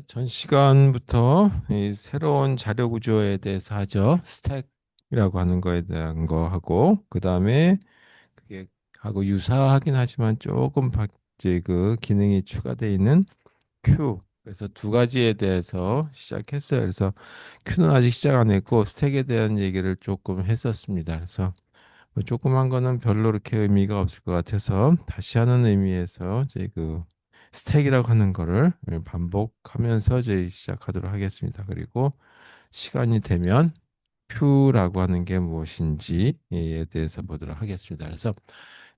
전 시간부터 이 새로운 자료 구조에 대해서 하죠. 스택이라고 하는 거에 대한 거 하고, 그 다음에 그게 하고 유사하긴 하지만 조금 이제 그 기능이 추가되어 있는 큐. 그래서 두 가지에 대해서 시작했어요. 그래서 큐는 아직 시작 안 했고, 스택에 대한 얘기를 조금 했었습니다. 그래서 뭐 조그만 거는 별로 그렇게 의미가 없을 것 같아서 다시 하는 의미에서 이제 그 스택이라고 하는 거를 반복하면서 이제 시작하도록 하겠습니다. 그리고 시간이 되면 큐라고 하는 게 무엇인지에 대해서 보도록 하겠습니다. 그래서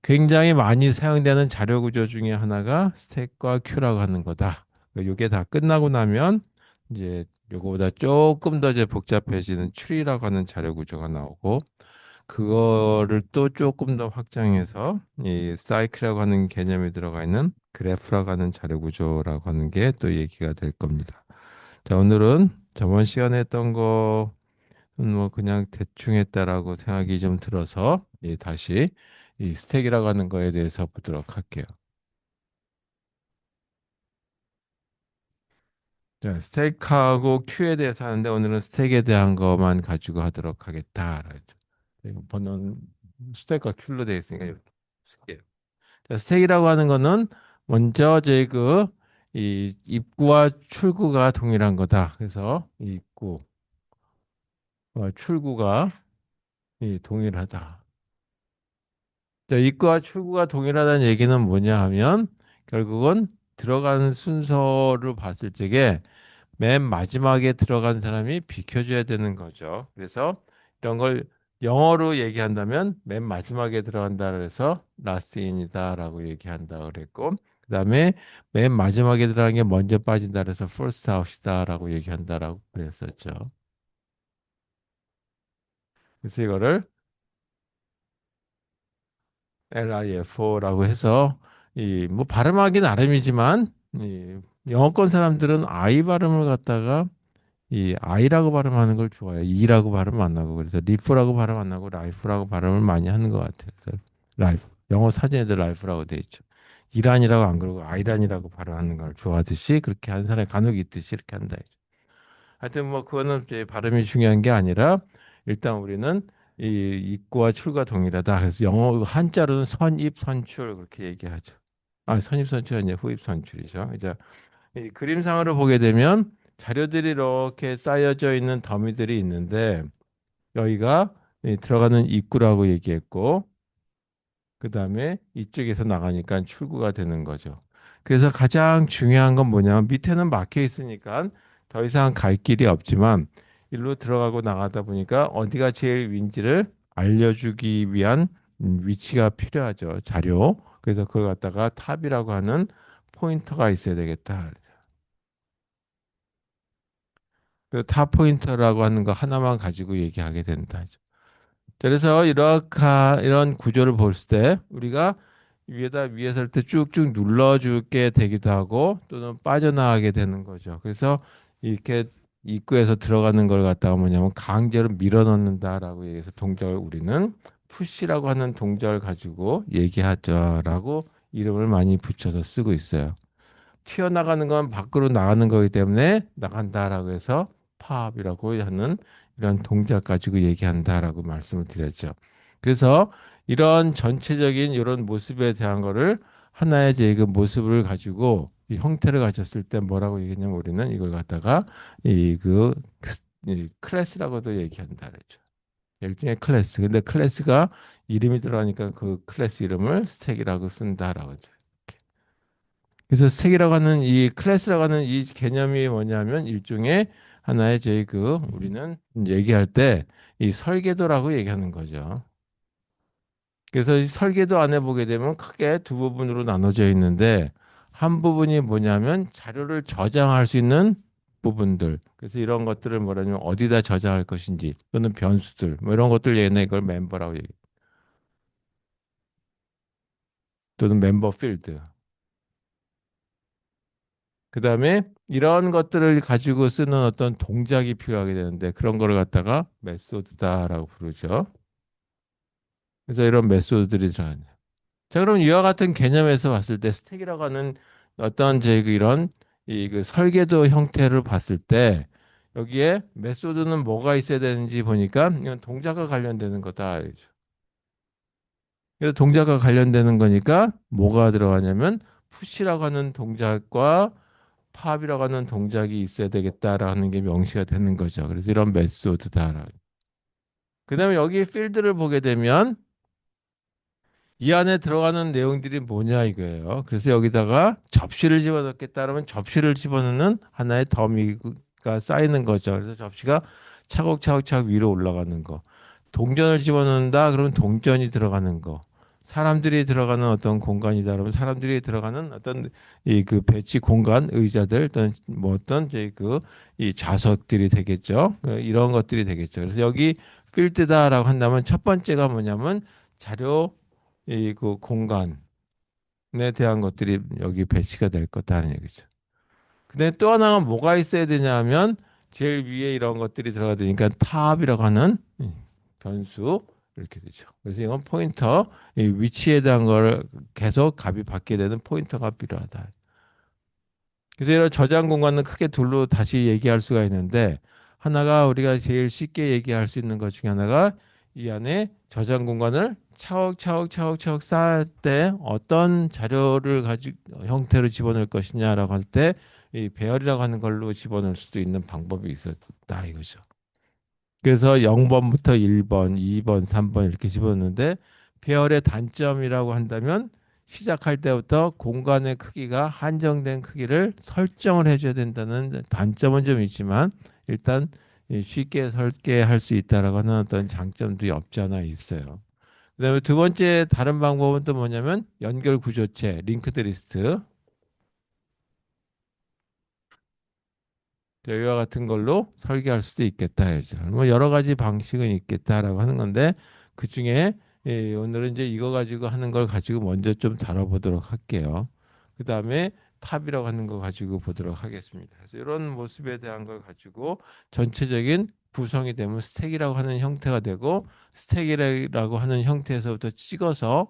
굉장히 많이 사용되는 자료 구조 중에 하나가 스택과 큐라고 하는 거다. 이게 다 끝나고 나면 이제 요거보다 조금 더 이제 복잡해지는 추리라고 하는 자료 구조가 나오고, 그거를 또 조금 더 확장해서 이 사이클이라고 하는 개념이 들어가 있는 그래프라고 하는 자료 구조라고 하는 게 또 얘기가 될 겁니다. 자, 오늘은 저번 시간에 했던 거는 뭐 그냥 대충 했다라고 생각이 좀 들어서 다시 이 스택이라고 하는 거에 대해서 보도록 할게요. 자, 스택하고 큐에 대해서 하는데 오늘은 스택에 대한 것만 가지고 하도록 하겠다. 번호는 스택과 큐로 되어 있으니까 이렇게 쓸게요. 자, 스택이라고 하는 거는 먼저 저희 이 입구와 출구가 동일한 거다. 그래서 이 입구와 출구가 동일하다. 자, 입구와 출구가 동일하다는 얘기는 뭐냐 하면 결국은 들어가는 순서를 봤을 적에 맨 마지막에 들어간 사람이 비켜줘야 되는 거죠. 그래서 이런 걸 영어로 얘기한다면 맨 마지막에 들어간다 그래서 last in이다라고 얘기한다 그랬고, 그다음에 맨 마지막에 들어간 게 먼저 빠진다 그래서 first out이다라고 얘기한다라고 그랬었죠. 그래서 이거를 LIFO라고 해서 이 뭐 발음하기 나름이지만 이 영어권 사람들은 I 발음을 갖다가 이 I라고 발음하는 걸 좋아해요. E라고 발음 안 나고, 그래서 리프라고 발음 안 나고 라이프라고 발음을 많이 하는 것 같아요. 그래서 라이프, 영어 사전에도 라이프라고 돼 있죠. 이란이라고 안 그러고 아이란이라고 발음하는 걸 좋아하듯이 그렇게 하는 사람이 간혹 있듯이 이렇게 한다. 하여튼 뭐 그거는 이제 발음이 중요한 게 아니라 일단 우리는 이 입구와 출구가 동일하다. 그래서 영어 한자로는 선입 선출 그렇게 얘기하죠. 아, 선입 선출이 아니라 후입 선출이죠. 이제 이 그림상으로 보게 되면 자료들이 이렇게 쌓여져 있는 더미들이 있는데, 여기가 들어가는 입구라고 얘기했고, 그 다음에 이쪽에서 나가니까 출구가 되는 거죠. 그래서 가장 중요한 건 뭐냐면 밑에는 막혀 있으니까 더 이상 갈 길이 없지만 일로 들어가고 나가다 보니까 어디가 제일 윈지를 알려주기 위한 위치가 필요하죠. 자료. 그래서 그걸 갖다가 탑이라고 하는 포인터가 있어야 되겠다. 그 탑 포인터라고 하는 거 하나만 가지고 얘기하게 된다. 그래서 이런 구조를 볼 때 우리가 위에서 할 때 쭉쭉 눌러주게 되기도 하고 또는 빠져나가게 되는 거죠. 그래서 이렇게 입구에서 들어가는 걸 갖다가 뭐냐면 강제로 밀어넣는다라고 얘기해서 동작을 우리는 푸시라고 하는 동작을 가지고 얘기하죠라고 이름을 많이 붙여서 쓰고 있어요. 튀어나가는 건 밖으로 나가는 거기 때문에 나간다라고 해서 팝이라고 하는 이런 동작 가지고 얘기한다라고 말씀을 드렸죠. 그래서 이런 전체적인 이런 모습에 대한 거를 하나의 이제 그 모습을 가지고 이 형태를 가졌을 때 뭐라고 얘기했냐면 우리는 이걸 갖다가 이그 클래스라고도 얘기한다 그랬죠. 일종의 클래스. 근데 클래스가 이름이 들어가니까 그 클래스 이름을 스택이라고 쓴다라고 하죠. 그래서 스택이라고 하는 이 클래스라고 하는 이 개념이 뭐냐면 일종의 하나의 저희 우리는 얘기할 때 이 설계도라고 얘기하는 거죠. 그래서 이 설계도 안에 보게 되면 크게 두 부분으로 나눠져 있는데 한 부분이 뭐냐면 자료를 저장할 수 있는 부분들. 그래서 이런 것들을 뭐라냐면 어디다 저장할 것인지 또는 변수들 뭐 이런 것들 얘네 이걸 멤버라고 얘기. 또는 멤버 필드. 그다음에 이런 것들을 가지고 쓰는 어떤 동작이 필요하게 되는데 그런 거를 갖다가 메소드다라고 부르죠. 그래서 이런 메소드들이 들어가요. 자, 그럼 이와 같은 개념에서 봤을 때 스택이라고 하는 어떤 이런 이 그 설계도 형태를 봤을 때 여기에 메소드는 뭐가 있어야 되는지 보니까 이건 동작과 관련되는 거다. 그래서 동작과 관련되는 거니까 뭐가 들어가냐면 푸시라고 하는 동작과 팝이라고 하는 동작이 있어야 되겠다라는 게 명시가 되는 거죠. 그래서 이런 메소드다. 그다음에 여기 필드를 보게 되면 이 안에 들어가는 내용들이 뭐냐 이거예요. 그래서 여기다가 접시를 집어넣겠다 그러면 접시를 집어넣는 하나의 더미가 쌓이는 거죠. 그래서 접시가 차곡차곡차곡 위로 올라가는 거. 동전을 집어넣는다 그러면 동전이 들어가는 거. 사람들이 들어가는 어떤 공간이다 그러면 사람들이 들어가는 어떤 이 그 배치 공간, 의자들 또는 뭐 어떤 저희 그이 좌석들이 되겠죠. 이런 것들이 되겠죠. 그래서 여기 필드다라고 한다면 첫 번째가 뭐냐면 자료 이 그 공간에 대한 것들이 여기 배치가 될 거다는 얘기죠. 근데 또 하나가 뭐가 있어야 되냐면 제일 위에 이런 것들이 들어가 되니까 탑이라고 하는 변수 이렇게 되죠. 그래서 이건 포인터, 이 위치에 대한 걸 계속 값이 받게 되는 포인터가 필요하다. 그래서 이런 저장 공간은 크게 둘로 다시 얘기할 수가 있는데 하나가 우리가 제일 쉽게 얘기할 수 있는 것 중에 하나가 이 안에 저장 공간을 차곡차곡차곡차곡 쌓을 때 어떤 자료를 가지고 형태로 집어넣을 것이냐라고 할 때 이 배열이라고 하는 걸로 집어넣을 수도 있는 방법이 있었다 이거죠. 그래서 0번부터 1번, 2번, 3번 이렇게 집어넣는데 배열의 단점이라고 한다면 시작할 때부터 공간의 크기가 한정된 크기를 설정을 해줘야 된다는 단점은 좀 있지만 일단 쉽게 설계할 수 있다라고 하는 어떤 장점들이 없지 않아 있어요. 그다음에 두 번째 다른 방법은 또 뭐냐면 연결 구조체, 링크드 리스트. 여기와 같은 걸로 설계할 수도 있겠다 해죠. 뭐 여러 가지 방식은 있겠다라고 하는 건데 그 중에 오늘은 이제 이거 가지고 하는 걸 가지고 먼저 좀 다뤄보도록 할게요. 그 다음에 탑이라고 하는 거 가지고 보도록 하겠습니다. 그래서 이런 모습에 대한 걸 가지고 전체적인 구성이 되면 스택이라고 하는 형태가 되고 스택이라고 하는 형태에서부터 찍어서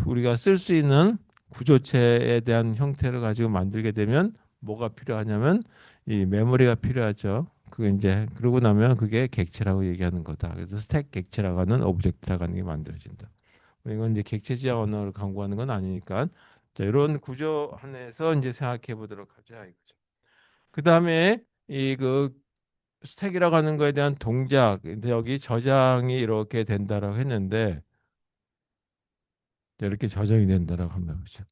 우리가 쓸 수 있는 구조체에 대한 형태를 가지고 만들게 되면 뭐가 필요하냐면 이 메모리가 필요하죠. 그 이제 그러고 나면 그게 객체라고 얘기하는 거다. 그래서 스택 객체라고 하는 오브젝트라고 하는 게 만들어진다. 이건 이제 객체 지향 언어를 강구하는 건 아니니까 자, 이런 구조 안에서 이제 생각해 보도록 하자 이거죠. 그 다음에 이 그 스택이라고 하는 거에 대한 동작, 근데 여기 저장이 이렇게 된다라고 했는데 이렇게 저장이 된다라고 하면 그렇죠.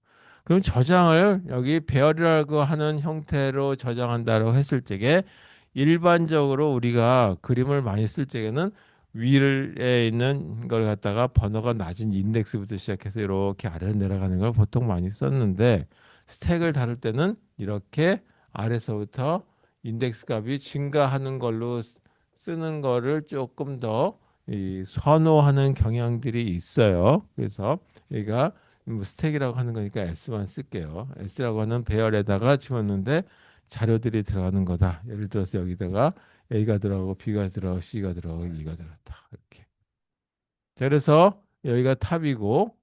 그럼 저장을 여기 배열이라고 하는 형태로 저장한다고 했을 적에 일반적으로 우리가 그림을 많이 쓸 적에는 위에 있는 걸 갖다가 번호가 낮은 인덱스부터 시작해서 이렇게 아래로 내려가는 걸 보통 많이 썼는데 스택을 다룰 때는 이렇게 아래서부터 인덱스 값이 증가하는 걸로 쓰는 거를 조금 더 이 선호하는 경향들이 있어요. 그래서 얘가 뭐 스택이라고 하는 거니까 S만 쓸게요. S라고 하는 배열에다가 집었는데 자료들이 들어가는 거다. 예를 들어서 여기다가 A가 들어가고 B가 들어가고 C가 들어가고 E가 들어갔다. 이렇게. 자, 그래서 여기가 탑이고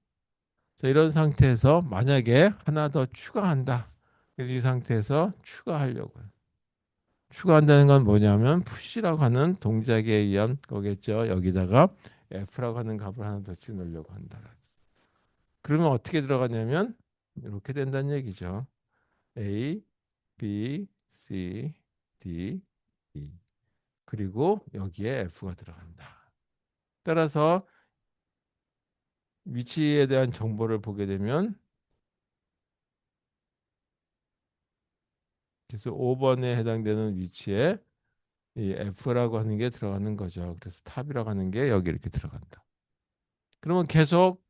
자, 이런 상태에서 만약에 하나 더 추가한다. 그래서 이 상태에서 추가하려고요. 추가한다는 건 뭐냐면 푸시라고 하는 동작에 의한 거겠죠. 여기다가 F라고 하는 값을 하나 더 넣으려고 한다. 그러면 어떻게 들어가냐면 이렇게 된다는 얘기죠. A, B, C, D, E. 그리고 여기에 F가 들어간다. 따라서 위치에 대한 정보를 보게 되면 그래서 5번에 해당되는 위치에 이 F라고 하는 게 들어가는 거죠. 그래서 탑이라고 하는 게 여기 이렇게 들어간다. 그러면 계속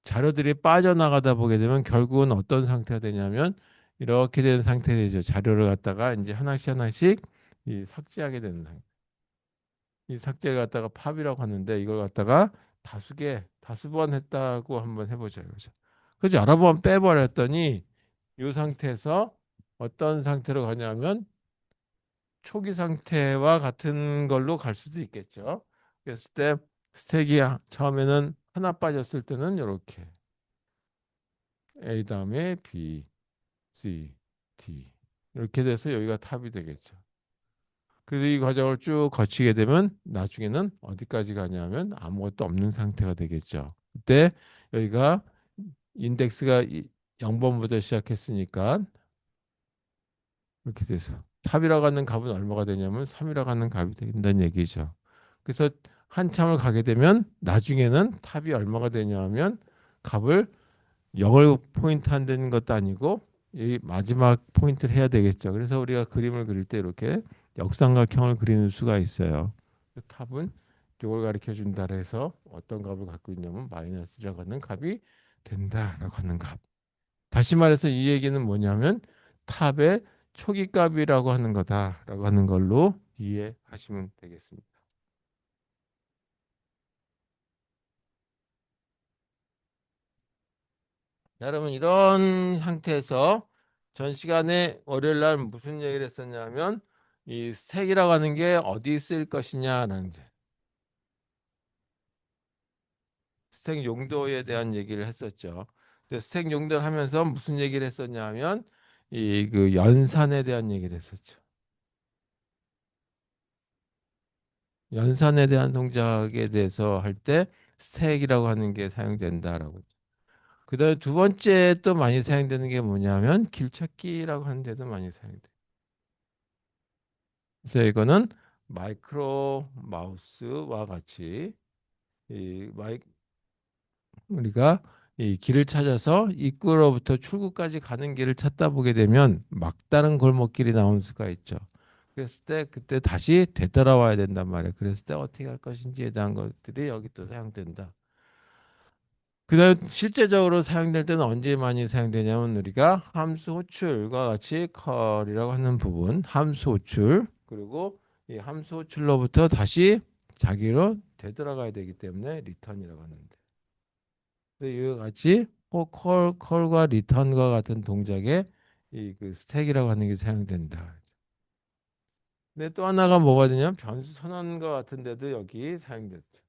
자료들이 빠져나가다 보게 되면 결국은 어떤 상태가 되냐면 이렇게 된 상태 되죠. 자료를 갖다가 이제 하나씩 하나씩 이 삭제하게 되는 상태. 이 삭제를 갖다가 팝이라고 하는데 이걸 갖다가 다수 번 했다고 한번 해보자 이거죠. 그래서 여러 번 빼버렸더니 이 상태에서 어떤 상태로 가냐면 초기 상태와 같은 걸로 갈 수도 있겠죠. 그랬을 때 스택이 처음에는 하나 빠졌을 때는 이렇게 A 다음에 B, C, D. 이렇게 돼서 여기가 탑이 되겠죠. 그래서 이 과정을 쭉 거치게 되면 나중에는 어디까지 가냐면 아무것도 없는 상태가 되겠죠. 그때 여기가 인덱스가 0번부터 시작했으니까 이렇게 돼서 탑이라고 하는 값은 얼마가 되냐면 3이라고 하는 값이 된다는 얘기죠. 그래서 한참을 가게 되면 나중에는 탑이 얼마가 되냐면 값을 0을 포인트 한다는 것도 아니고 이 마지막 포인트를 해야 되겠죠. 그래서 우리가 그림을 그릴 때 이렇게 역삼각형을 그리는 수가 있어요. 탑은 이걸 가르쳐 준다 해서 어떤 값을 갖고 있냐면 마이너스라고 하는 값이 된다라고 하는 값. 다시 말해서 이 얘기는 뭐냐면 탑의 초기 값이라고 하는 거다라고 하는 걸로 이해하시면 되겠습니다. 자, 여러분 이런 상태에서 전 시간에 월요일 날 무슨 얘기를 했었냐면 이 스택이라고 하는 게 어디 쓸 것이냐라는 스택 용도에 대한 얘기를 했었죠. 근데 스택 용도를 하면서 무슨 얘기를 했었냐면 이 그 연산에 대한 얘기를 했었죠. 연산에 대한 동작에 대해서 할 때 스택이라고 하는 게 사용된다라고. 그다음에 두 번째 또 많이 사용되는 게 뭐냐면 길찾기라고 하는 데도 많이 사용돼. 그래서 이거는 마이크로 마우스와 같이 이 우리가 이 길을 찾아서 입구로부터 출구까지 가는 길을 찾다 보게 되면 막다른 골목길이 나올 수가 있죠. 그랬을 때 그때 다시 되돌아와야 된단 말이에요. 그랬을 때 어떻게 할 것인지에 대한 것들이 여기 또 사용된다. 그다음 실제적으로 사용될 때는 언제 많이 사용되냐면 우리가 함수 호출과 같이 컬이라고 하는 부분, 함수 호출 그리고 이 함수 호출로부터 다시 자기로 되돌아가야 되기 때문에 리턴이라고 하는데. 이와 같이 콜과 리턴과 같은 동작에 이 그 스택이라고 하는 게 사용된다. 근데 또 하나가 뭐가 되냐면 변수 선언과 같은 데도 여기 사용됐죠.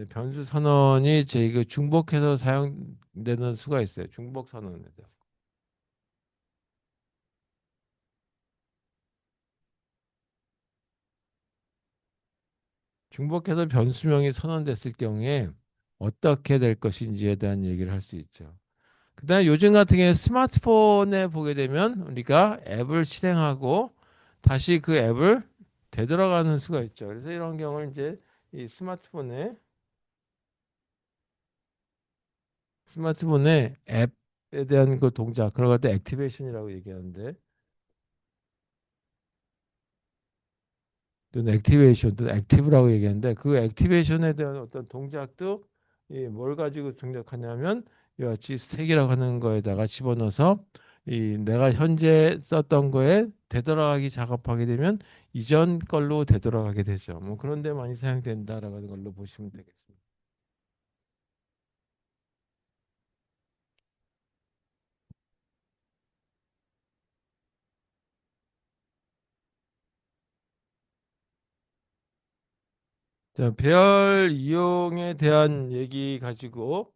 변수 선언이 제 그 중복해서 사용되는 수가 있어요. 중복 선언에도. 중복해서 변수명이 선언됐을 경우에 어떻게 될 것인지에 대한 얘기를 할 수 있죠. 그다음에 요즘 같은 경우에 스마트폰에 보게 되면 우리가 앱을 실행하고 다시 그 앱을 되돌아가는 수가 있죠. 그래서 이런 경우는 이제 이 스마트폰에 앱에 대한 그 동작 그런 것때 액티베이션이라고 얘기하는데 또는 액티베이션 또 액티브라고 얘기하는데 그 액티베이션에 대한 어떤 동작도 뭘 가지고 동작하냐면 이와 같이 스택이라고 하는 거에다가 집어넣어서 이 내가 현재 썼던 거에 되돌아가기 작업하게 되면 이전 걸로 되돌아가게 되죠. 뭐 그런 데 많이 사용된다라고 하는 걸로 보시면 되겠습니다. 자, 배열 이용에 대한 얘기 가지고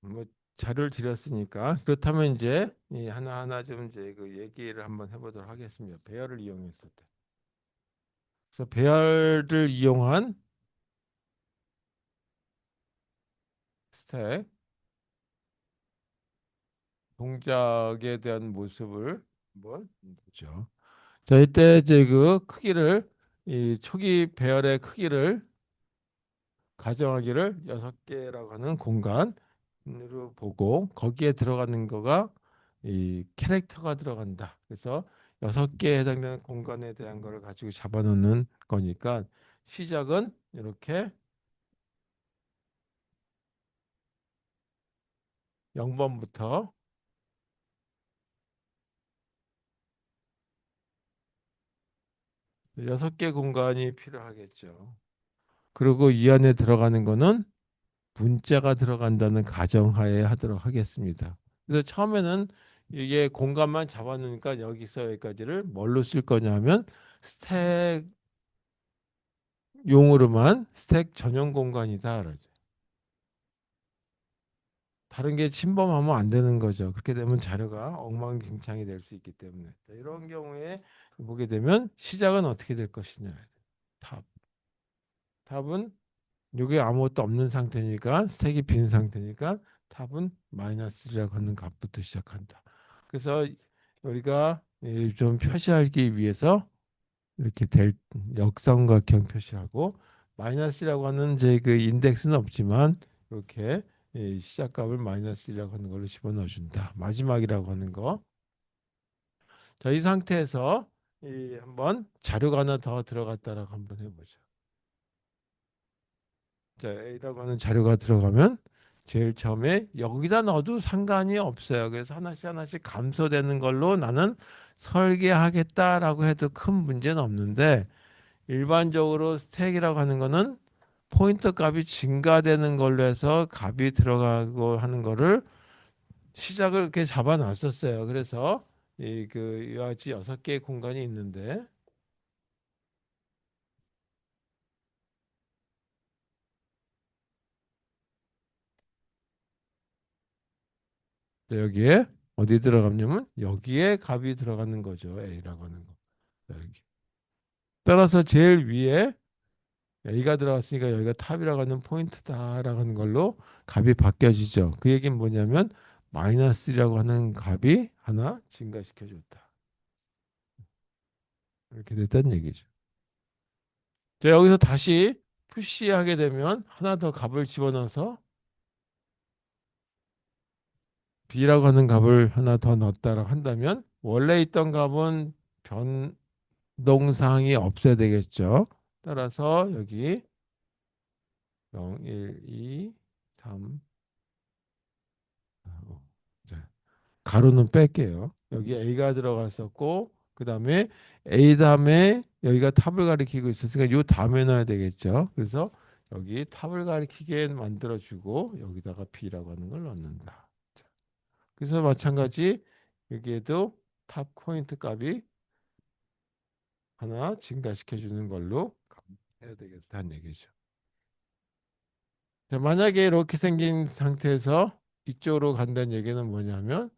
뭐 자료를 드렸으니까 그렇다면 이제 하나하나 좀 이제 그 얘기를 한번 해보도록 하겠습니다. 배열을 이용했을 때. 그래서 배열을 이용한 스택 동작에 대한 모습을 한번 보죠. 자, 이때 이제 그 크기를 이 초기 배열의 크기를 가정하기를 6개라고 하는 공간으로 보고 거기에 들어가는 거가 이 캐릭터가 들어간다. 그래서 6개에 해당되는 공간에 대한 거를 가지고 잡아놓는 거니까 시작은 이렇게 0번부터 6개 공간이 필요하겠죠. 그리고 이 안에 들어가는 거는 문자가 들어간다는 가정하에 하도록 하겠습니다. 그래서 처음에는 이게 공간만 잡아놓으니까 여기서 여기까지를 뭘로 쓸 거냐면 스택 용으로만 스택 전용 공간이다. 그러죠. 다른 게 침범하면 안 되는 거죠. 그렇게 되면 자료가 엉망진창이 될 수 있기 때문에. 자, 이런 경우에 보게 되면 시작은 어떻게 될 것이냐. 답. 답은 여기 아무것도 없는 상태니까 스택이 빈 상태니까 답은 마이너스1이라고 하는 값부터 시작한다. 그래서 우리가 좀 표시하기 위해서 이렇게 될 역삼각형 표시하고 마이너스라고 하는 이제 그 인덱스는 없지만 이렇게 시작값을 마이너스라고 하는 걸로 집어넣어 준다. 마지막이라고 하는 거. 자, 이 상태에서 한번 자료가 하나 더 들어갔다라고 한번 해보죠. 자, A라고 하는 자료가 들어가면 제일 처음에 여기다 넣어도 상관이 없어요. 그래서 하나씩 하나씩 감소되는 걸로 나는 설계하겠다라고 해도 큰 문제는 없는데 일반적으로 스택이라고 하는 거는 포인터 값이 증가되는 걸로 해서 값이 들어가고 하는 거를 시작을 이렇게 잡아놨었어요. 그래서 이와 같이 6개의 공간이 있는데 여기에 어디 들어가냐면 여기에 값이 들어가는 거죠. A라고 하는 거. 여기. 따라서 제일 위에 A가 들어갔으니까 여기가 탑이라고 하는 포인트다라고 하는 걸로 값이 바뀌어지죠. 그 얘기는 뭐냐면 마이너스라고 하는 값이 하나 증가시켜 줬다. 이렇게 됐다는 얘기죠. 자, 여기서 다시 푸시하게 되면 하나 더 값을 집어넣어서 B라고 하는 값을 하나 더 넣었다라고 한다면 원래 있던 값은 변동사항이 없어야 되겠죠. 따라서 여기 0, 1, 2, 3, 4, 5. 자, 가로는 뺄게요. 여기 A가 들어갔었고 그 다음에 A 다음에 여기가 탑을 가리키고 있었으니까 이 다음에 넣어야 되겠죠. 그래서 여기 탑을 가리키게 만들어주고 여기다가 B라고 하는 걸 넣는다. 자, 그래서 마찬가지 여기에도 탑 포인트 값이 하나 증가시켜 주는 걸로 해야 되겠다는 얘기죠. 자, 만약에 이렇게 생긴 상태에서 이쪽으로 간다는 얘기는 뭐냐면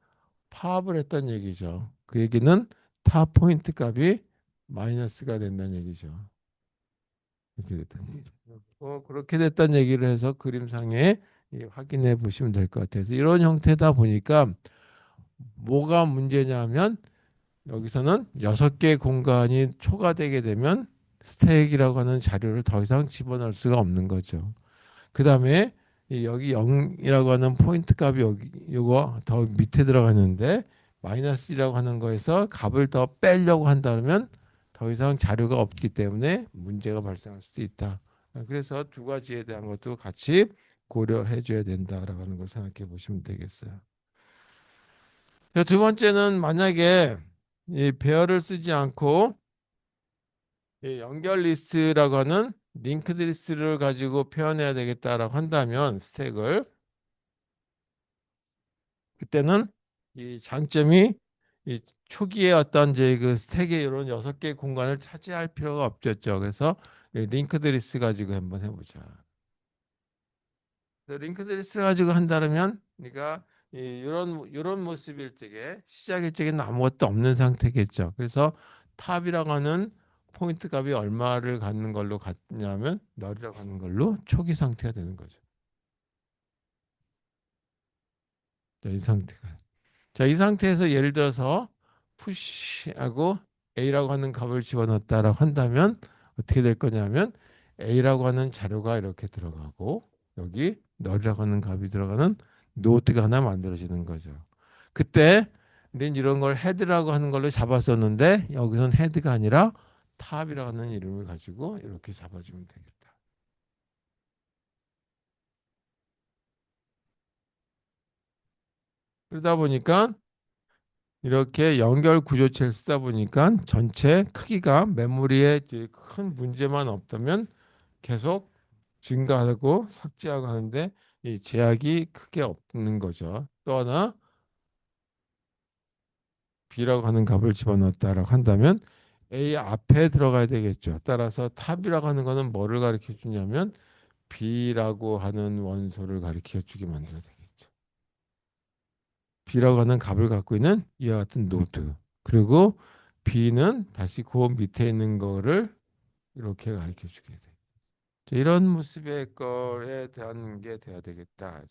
파업을 했다는 얘기죠. 그 얘기는 타 포인트 값이 마이너스가 된다는 얘기죠. 이렇게 됐다는 얘기죠. 그렇게 됐다는 얘기를 해서 그림상에 확인해 보시면 될 것 같아서 이런 형태다 보니까 뭐가 문제냐면 여기서는 6개 공간이 초과되게 되면 스택이라고 하는 자료를 더 이상 집어넣을 수가 없는 거죠. 그 다음에 여기 0이라고 하는 포인트 값이 여기 요거 더 밑에 들어가는데 마이너스라고 하는 거에서 값을 더 빼려고 한다면 더 이상 자료가 없기 때문에 문제가 발생할 수도 있다. 그래서 두 가지에 대한 것도 같이 고려해 줘야 된다라고 하는 걸 생각해 보시면 되겠어요. 두 번째는 만약에 이 배열을 쓰지 않고 이 연결 리스트라고 하는 링크드 리스트를 가지고 표현해야 되겠다라고 한다면 스택을 그때는 이 장점이 이 초기에 어떤 이제 그 스택의 이런 6개 공간을 차지할 필요가 없겠죠. 그래서 링크드 리스트 가지고 한번 해보자. 링크드 리스트 가지고 한다면 그러니까 이런 모습일 적에 시작일 적에는 아무것도 없는 상태겠죠. 그래서 탑이라고 하는 포인트 값이 얼마를 갖는 걸로 갖냐면 널이라고 하는 걸로 초기 상태가 되는 거죠. 자, 이 상태가. 자, 이 상태에서 예를 들어서 푸시하고 A라고 하는 값을 집어넣었다라고 한다면 어떻게 될 거냐면 A라고 하는 자료가 이렇게 들어가고 여기 널이라고 하는 값이 들어가는 노트가 하나 만들어지는 거죠. 그때 우리는 이런 걸 헤드라고 하는 걸로 잡았었는데 여기선 헤드가 아니라 탑이라고 하는 이름을 가지고 이렇게 잡아주면 되겠다. 그러다 보니까 이렇게 연결 구조체를 쓰다 보니까 전체 크기가 메모리에 큰 문제만 없다면 계속 증가하고 삭제하고 하는데 이 제약이 크게 없는 거죠. 또 하나 B라고 하는 값을 집어넣었다라고 한다면 A 앞에 들어가야 되겠죠. 따라서 탑이라고 하는 거는 뭐를 가르쳐 주냐면 B라고 하는 원소를 가르쳐 주게 만들어야 되겠죠. B라고 하는 값을 갖고 있는 이와 같은 노드. 그리고 B는 다시 그 밑에 있는 거를 이렇게 가르쳐 주게 돼. 자, 이런 모습의 거에 대한 게 돼야 되겠다.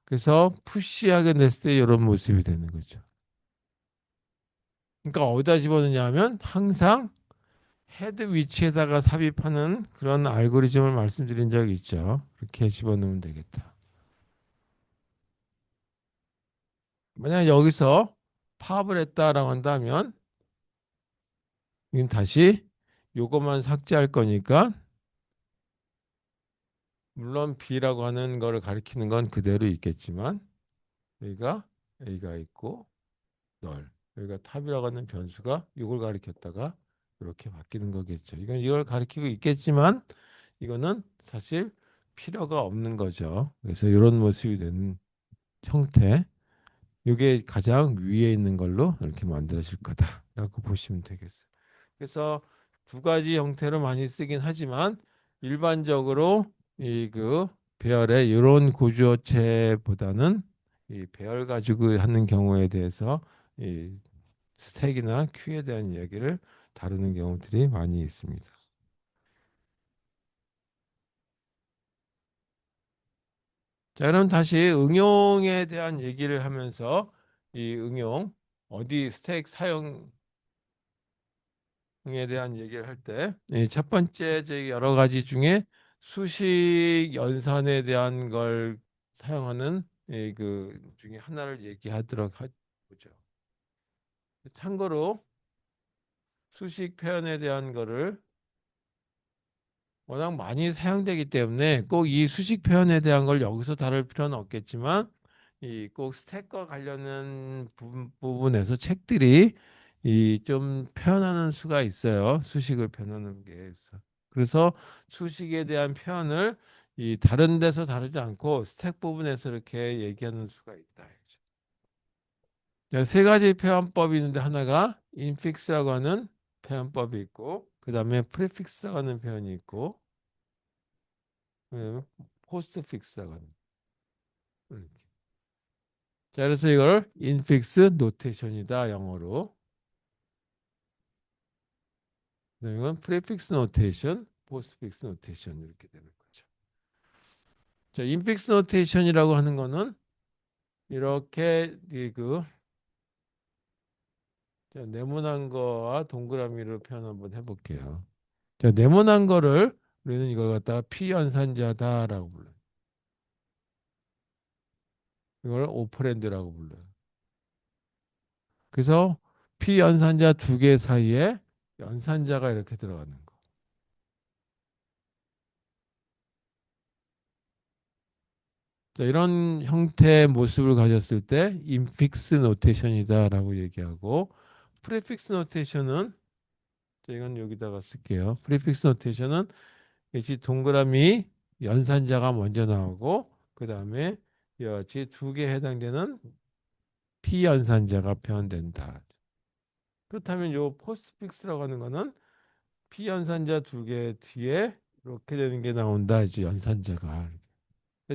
그래서 푸시하게 냈을 때 이런 모습이 되는 거죠. 그러니까 어디다 집어넣냐 하면 항상 헤드 위치에다가 삽입하는 그런 알고리즘을 말씀드린 적이 있죠. 이렇게 집어넣으면 되겠다. 만약 여기서 파업을 했다라고 한다면 이건 다시 요것만 삭제할 거니까 물론 B라고 하는 거를 가리키는 건 그대로 있겠지만 여기가 A가 있고 널 여기가 탑이라고 하는 변수가 이걸 가리켰다가 이렇게 바뀌는 거겠죠. 이건 이걸 가리키고 있겠지만 이거는 사실 필요가 없는 거죠. 그래서 이런 모습이 되는 형태 이게 가장 위에 있는 걸로 이렇게 만들어질 거다라고 보시면 되겠어요. 그래서 두 가지 형태로 많이 쓰긴 하지만 일반적으로 이 그 배열의 이런 구조체보다는 이 배열 가지고 하는 경우에 대해서 이 스택이나 큐에 대한 이야기를 다루는 경우들이 많이 있습니다. 자, 그럼 다시 응용에 대한 얘기를 하면서 이 응용 어디 스택 사용 에 대한 얘기를 할 때, 첫 번째 제 여러 가지 중에 수식 연산에 대한 걸 사용하는 그 중에 하나를 얘기하도록 보죠. 참고로 수식 표현에 대한 거를 워낙 많이 사용되기 때문에 꼭 이 수식 표현에 대한 걸 여기서 다룰 필요는 없겠지만 이 꼭 스택과 관련된 부분에서 책들이 이 좀 표현하는 수가 있어요. 수식을 표현하는 게. 그래서 수식에 대한 표현을 이 다른 데서 다루지 않고 스택 부분에서 이렇게 얘기하는 수가 있다. 자, 세 가지 표현법이 있는데 하나가 인픽스라고 하는 표현법이 있고 그다음에 프리픽스라고 하는 표현이 있고 포스트 픽스라고 하는 이렇게. 자, 그래서 이걸 인픽스 노테이션이다 영어로. 그다음에 이건 프리픽스 노테이션, 포스트 픽스 노테이션 이렇게 되는 거죠. 자, 인픽스 노테이션이라고 하는 거는 이렇게 그 자, 네모난 거와 동그라미로 표현 한번 해볼게요. 자, 네모난 거를 우리는 이걸 갖다가 피연산자다라고 불러요. 이걸 오퍼랜드라고 불러요. 그래서 피연산자 두 개 사이에 연산자가 이렇게 들어가는 거. 자, 이런 형태의 모습을 가졌을 때 인픽스 노테이션이다라고 얘기하고 프리픽스 노테이션은 자, 이건 여기다가 쓸게요. 프리픽스 노테이션은 역시 동그라미 연산자가 먼저 나오고 그 다음에 여치 두 개 해당되는 피연산자가 표현된다. 그렇다면 요 포스트픽스라고 하는 거는 피연산자 두 개 뒤에 이렇게 되는 게 나온다. 이제 연산자가.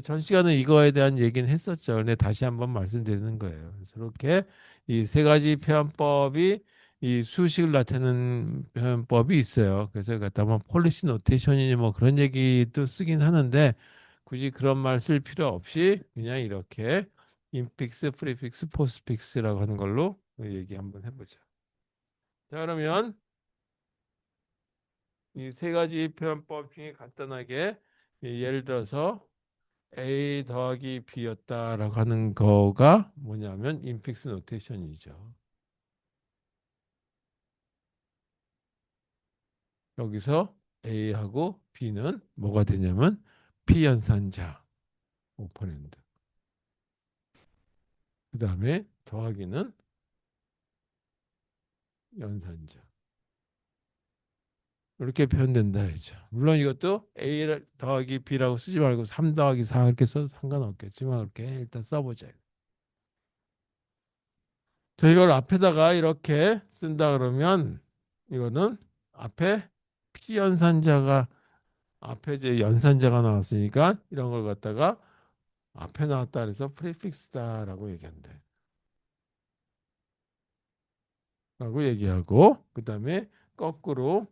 전 시간은 이거에 대한 얘기는 했었죠. 근데 다시 한번 말씀드리는 거예요. 그래서 이렇게 이 세 가지 표현법이 이 수식을 나타내는 표현법이 있어요. 그래서 갖다 뭐 폴리시 노테이션이니 뭐 그런 얘기도 쓰긴 하는데 굳이 그런 말 쓸 필요 없이 그냥 이렇게 인픽스, 프리픽스, 포스픽스라고 하는 걸로 얘기 한번 해보자. 자, 그러면 이 세 가지 표현법 중에 간단하게 예를 들어서 A 더하기 B였다라고 하는 거가 뭐냐면 인픽스 노테이션이죠. 여기서 A하고 B는 뭐가 되냐면 P연산자 오퍼랜드. 그 다음에 더하기는 연산자. 이렇게 표현된다 했죠. 물론 이것도 A 더하기 B라고 쓰지 말고 3 더하기 4 이렇게 써도 상관없겠지만 그렇게 일단 써보자. 자, 이걸 앞에다가 이렇게 쓴다 그러면 이거는 앞에 P연산자가 앞에 이제 연산자가 나왔으니까 이런 걸 갖다가 앞에 나왔다 그래서 프리픽스다라고 얘기한대. 얘기하고 그다음에 거꾸로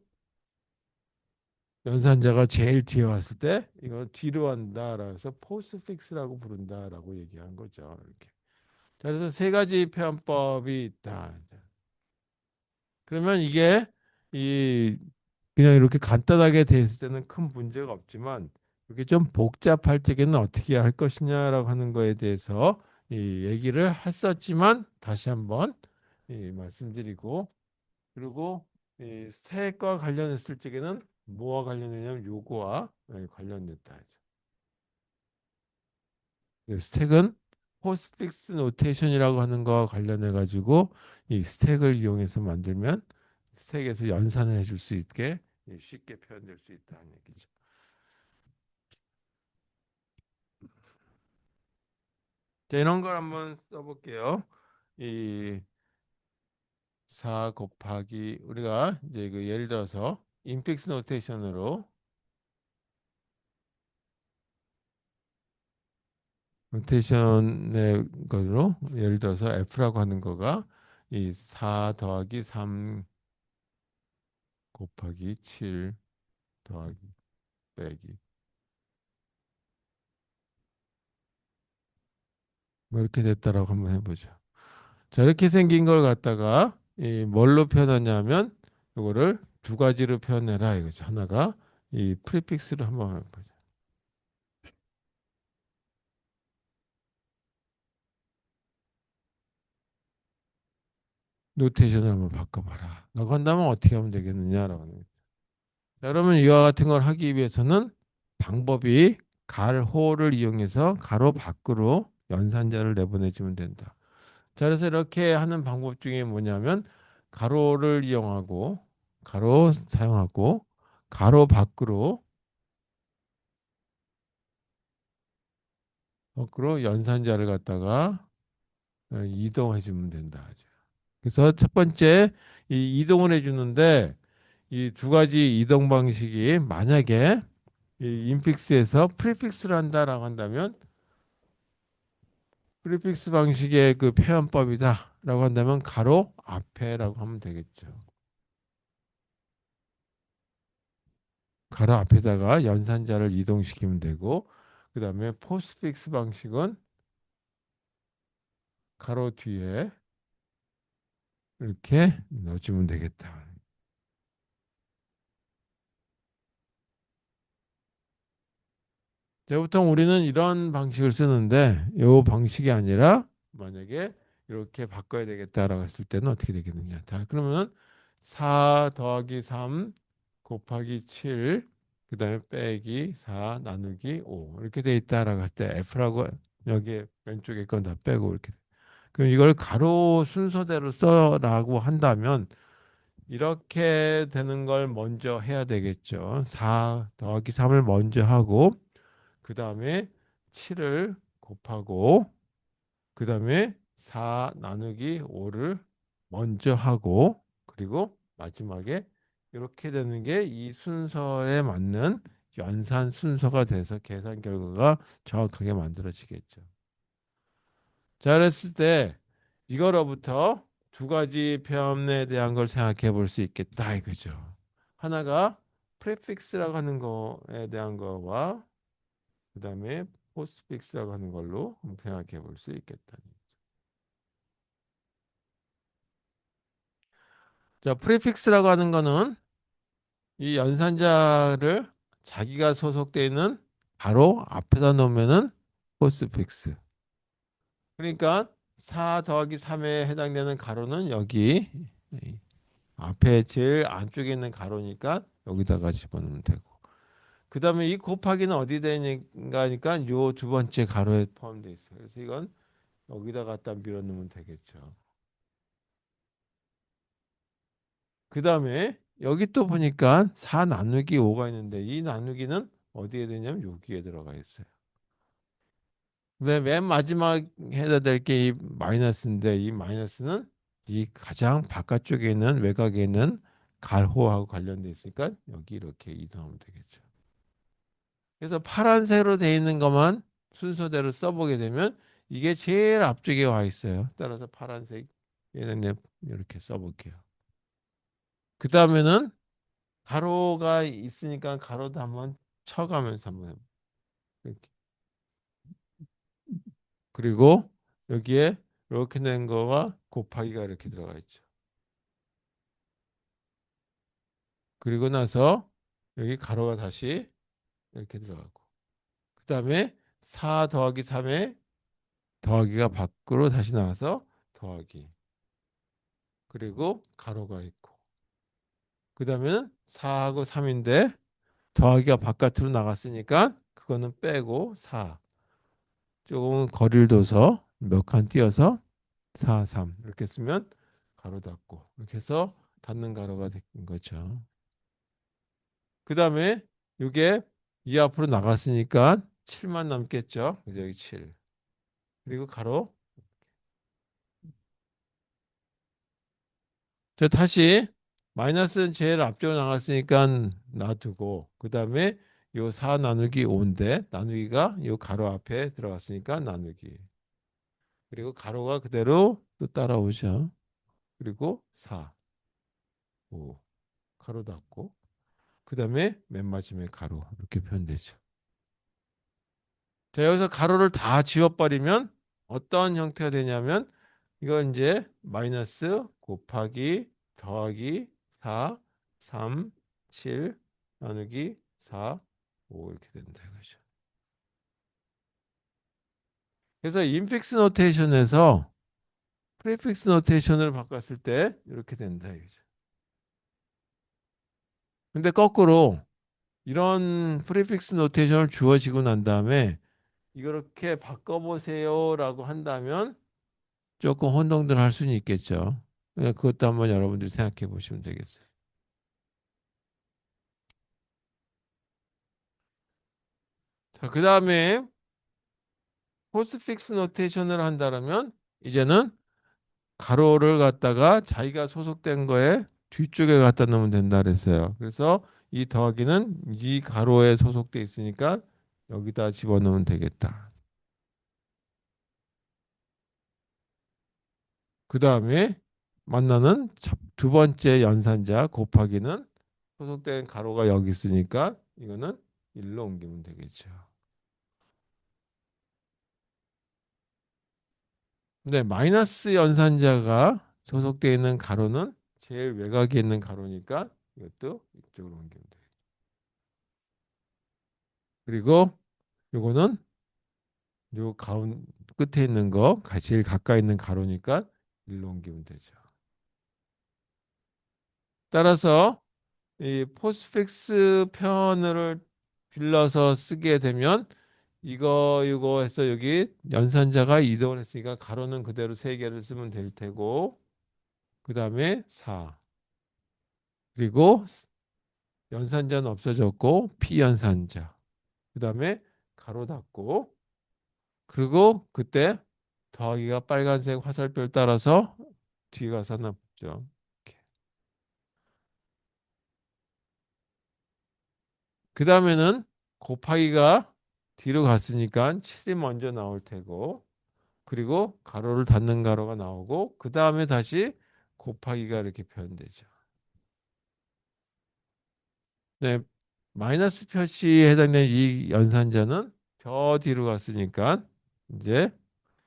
연산자가 제일 뒤에 왔을 때 이거 뒤로 한다라고 해서 포스픽스라고 부른다라고 얘기한 거죠. 이렇게. 자, 그래서 세 가지 표현법이 있다. 그러면 이게 이 그냥 이렇게 간단하게 돼 있을 때는 큰 문제가 없지만 이렇게 좀 복잡할 적에는 어떻게 할 것이냐라고 하는 거에 대해서 이 얘기를 했었지만 다시 한번 이 말씀드리고 그리고 이 스택과 관련했을 적에는 뭐와 관련되냐면 요거와 관련됐다. 스택은 포스픽스 노테이션이라고 하는 거와 관련해 가지고 이 스택을 이용해서 만들면 스택에서 연산을 해줄 수 있게 쉽게 표현될 수 있다는 얘기죠. 자, 이런 걸 한번 써볼게요. 이 4 곱하기 우리가 이제 그 예를 들어서 인픽스 노테이션으로 노테이션의 걸로 예를 들어서 F라고 하는 거가 이 4 더하기 3 곱하기 7 더하기 빼기 뭐 이렇게 됐다라고 한번 해보죠. 자, 이렇게 생긴 걸 갖다가 이 뭘로 표현하냐면 이거를 두 가지로 표현해라 이거죠. 하나가 이 프리픽스로 한번 해보죠. 노테이션을 한번 바꿔봐라. 라고 한다면 어떻게 하면 되겠느냐라고 하는 거죠. 자, 그러면 이와 같은 걸 하기 위해서는 방법이 갈호를 이용해서 가로 밖으로 연산자를 내보내주면 된다. 자, 그래서 이렇게 하는 방법 중에 뭐냐면 가로를 이용하고 가로 사용하고 가로 밖으로 거꾸로 연산자를 갖다가 이동해 주면 된다. 그래서 첫 번째 이 이동을 해 주는데 이 두 가지 이동 방식이 만약에 이 인픽스에서 프리픽스를 한다라고 한다면 프리픽스 방식의 그 표현법이다라고 한다면 가로 앞에라고 하면 되겠죠. 가로 앞에다가 연산자를 이동시키면 되고 그다음에 포스픽스 방식은 가로 뒤에 이렇게 넣어주면 되겠다. 자, 보통 우리는 이런 방식을 쓰는데 이 방식이 아니라 만약에 이렇게 바꿔야 되겠다라고 했을 때는 어떻게 되겠느냐. 자, 그러면 4 더하기 3 곱하기 7 그다음에 빼기 4 나누기 5 이렇게 돼 있다라고 할 때 F라고 여기 왼쪽에 건 다 빼고 이렇게 그럼 이걸 가로 순서대로 써라고 한다면 이렇게 되는 걸 먼저 해야 되겠죠. 4 더하기 3을 먼저 하고 그 다음에 7을 곱하고 그 다음에 4 나누기 5를 먼저 하고 그리고 마지막에 이렇게 되는 게 이 순서에 맞는 연산 순서가 돼서 계산 결과가 정확하게 만들어지겠죠. 자, 그랬을 때 이거로부터 두 가지 표현에 대한 걸 생각해 볼 수 있겠다 이거죠. 하나가 프레픽스라고 하는 거에 대한 거와 그다음에 포스픽스라고 하는 걸로 한번 생각해 볼 수 있겠다. 자, 프리픽스라고 하는 거는 이 연산자를 자기가 소속되어 있는 바로 앞에다 놓으면은 포스픽스. 그러니까 4 더하기 3에 해당되는 가로는 여기 앞에 제일 안쪽에 있는 가로니까 여기다가 집어넣으면 되고. 그 다음에 이 곱하기는 어디 되니까 하니까 요 두 번째 가로에 포함되어 있어요. 그래서 이건 여기다 갖다 밀어 넣으면 되겠죠. 그 다음에 여기 또 보니까 4 나누기 5가 있는데 이 나누기는 어디에 되냐면 여기에 들어가 있어요. 근데 맨 마지막 해야 될 게 이 마이너스인데 이 마이너스는 이 가장 바깥쪽에 있는 외곽에 있는 갈호하고 관련돼 있으니까 여기 이렇게 이동하면 되겠죠. 그래서 파란색으로 되어 있는 것만 순서대로 써보게 되면 이게 제일 앞쪽에 와 있어요. 따라서 파란색 얘는 이렇게 써볼게요. 그 다음에는 가로가 있으니까 가로도 한번 쳐가면서 한번 해볼게요. 이렇게. 그리고 여기에 이렇게 된 거가 곱하기가 이렇게 들어가 있죠. 그리고 나서 여기 가로가 다시 이렇게 들어가고 그 다음에 4 더하기 3에 더하기가 밖으로 다시 나와서 더하기 그리고 가로가 있고 그 다음에는 4하고 3인데 더하기가 바깥으로 나갔으니까 그거는 빼고 4 조금 거리를 둬서 몇 칸 띄어서 4, 3 이렇게 쓰면 가로 닫고 이렇게 해서 닫는 가로가 된 거죠. 그 다음에 이게 이 앞으로 나갔으니까 7만 남겠죠. 그죠? 여기 7. 그리고 가로. 저 다시 마이너스는 제일 앞쪽으로 나갔으니까 놔두고 그 다음에 요 4 나누기 5인데 나누기가 요 가로 앞에 들어갔으니까 나누기. 그리고 가로가 그대로 또 따라오죠. 그리고 4, 5 가로 닫고 그 다음에 맨 마지막에 가로 이렇게 표현되죠. 자, 여기서 가로를 다 지워버리면 어떤 형태가 되냐면 이건 이제 마이너스 곱하기 더하기 4, 3, 7 나누기 4, 5 이렇게 된다 이거죠. 그래서 인픽스 노테이션에서 프리픽스 노테이션을 바꿨을 때 이렇게 된다 이거죠. 근데 거꾸로 이런 프리픽스 노테이션을 주어지고 난 다음에 이렇게 바꿔보세요라고 한다면 조금 혼동들 할 수는 있겠죠. 그것도 한번 여러분들이 생각해 보시면 되겠어요. 자, 그 다음에 포스픽스 노테이션을 한다면 이제는 가로를 갖다가 자기가 소속된 거에 뒤쪽에 갖다 놓으면 된다 그랬어요. 그래서 이 더하기는 이 가로에 소속돼 있으니까 여기다 집어넣으면 되겠다. 그 다음에 만나는 두 번째 연산자 곱하기는 소속된 가로가 여기 있으니까 이거는 1로 옮기면 되겠죠. 네, 마이너스 연산자가 소속되어 있는 가로는 제일 외곽에 있는 가로니까 이것도 이쪽으로 옮기면 돼요. 그리고 요거는 요 가운 끝에 있는 거 제일 가까이 있는 가로니까 일로 옮기면 되죠. 따라서 이 포스픽스 편을 빌려서 쓰게 되면 이거 해서 여기 연산자가 이동을 했으니까 가로는 그대로 세 개를 쓰면 될 테고 그 다음에 4 그리고 연산자는 없어졌고 피연산자 그 다음에 가로 닫고 그리고 그때 더하기가 빨간색 화살표 따라서 뒤에 가서 나죠. 그 다음에는 곱하기가 뒤로 갔으니까 7이 먼저 나올 테고 그리고 가로를 닫는 가로가 나오고 그 다음에 다시 곱하기가 이렇게 표현되죠. 네, 마이너스 표시에 해당되는 이 연산자는 저 뒤로 갔으니까 이제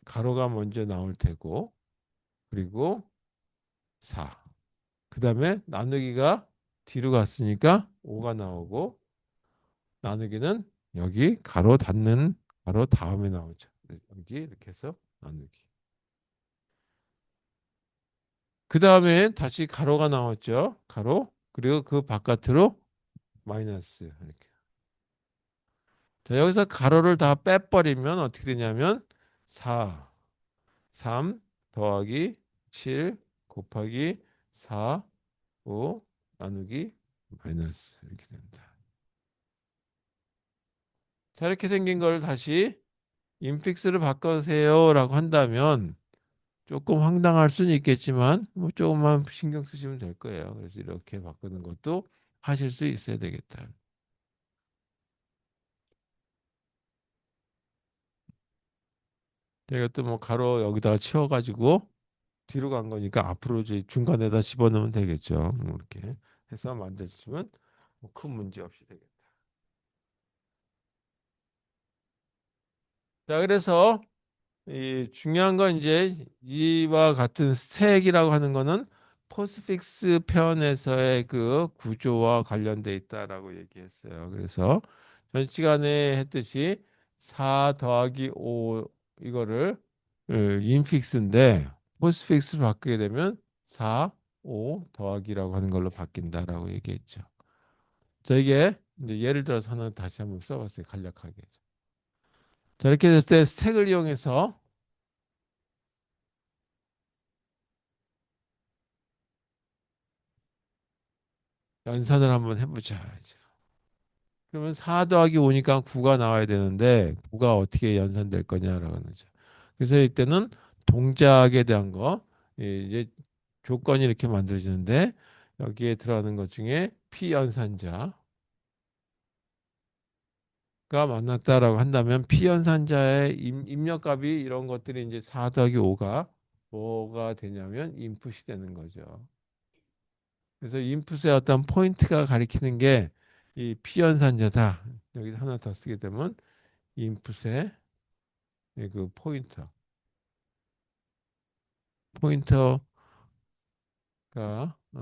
가로가 먼저 나올 테고 그리고 4. 그 다음에 나누기가 뒤로 갔으니까 5가 나오고 나누기는 여기 가로 닫는 가로 다음에 나오죠. 여기 이렇게 해서 나누기. 그 다음에 다시 가로가 나왔죠. 가로. 그리고 그 바깥으로 마이너스 이렇게. 자, 여기서 가로를 다 빼버리면 어떻게 되냐면 4, 3 더하기 7 곱하기 4, 5 나누기 마이너스 이렇게 됩니다. 자, 이렇게 생긴 걸 다시 인픽스를 바꿔주세요라고 한다면 조금 황당할 수는 있겠지만 뭐 조금만 신경 쓰시면 될 거예요. 그래서 이렇게 바꾸는 것도 하실 수 있어야 되겠다. 제가 또 뭐 가로 여기다가 치워가지고 뒤로 간 거니까 앞으로 이제 중간에다 집어넣으면 되겠죠. 이렇게 해서 만들어주면 뭐큰 문제 없이 되겠다. 자, 그래서 이 중요한 건 이제 이와 같은 스택이라고 하는 거는 포스픽스 편에서의 그 구조와 관련돼 있다라고 얘기했어요. 그래서 전 시간에 했듯이 4 더하기 5 이거를 인픽스인데 포스픽스로 바꾸게 되면 4, 5 더하기라고 하는 걸로 바뀐다라고 얘기했죠. 자, 이게 이제 예를 들어서 하나 다시 한번 써봤어요. 간략하게. 자, 이렇게 됐을 때 스택을 이용해서 연산을 한번 해보자. 이제. 그러면 4 더하기 5니까 9가 나와야 되는데 9가 어떻게 연산될 거냐라고 하는 거죠. 그래서 이때는 동작에 대한 거 이제 조건이 이렇게 만들어지는데 여기에 들어가는 것 중에 피연산자가 만났다라고 한다면 피연산자의 입력값이 이런 것들이 이제 4 더하기 5가 뭐가 되냐면 인풋이 되는 거죠. 그래서 인풋의 어떤 포인트가 가리키는 게 이 피연산자다. 여기 하나 더 쓰게 되면 인풋의 그 포인터가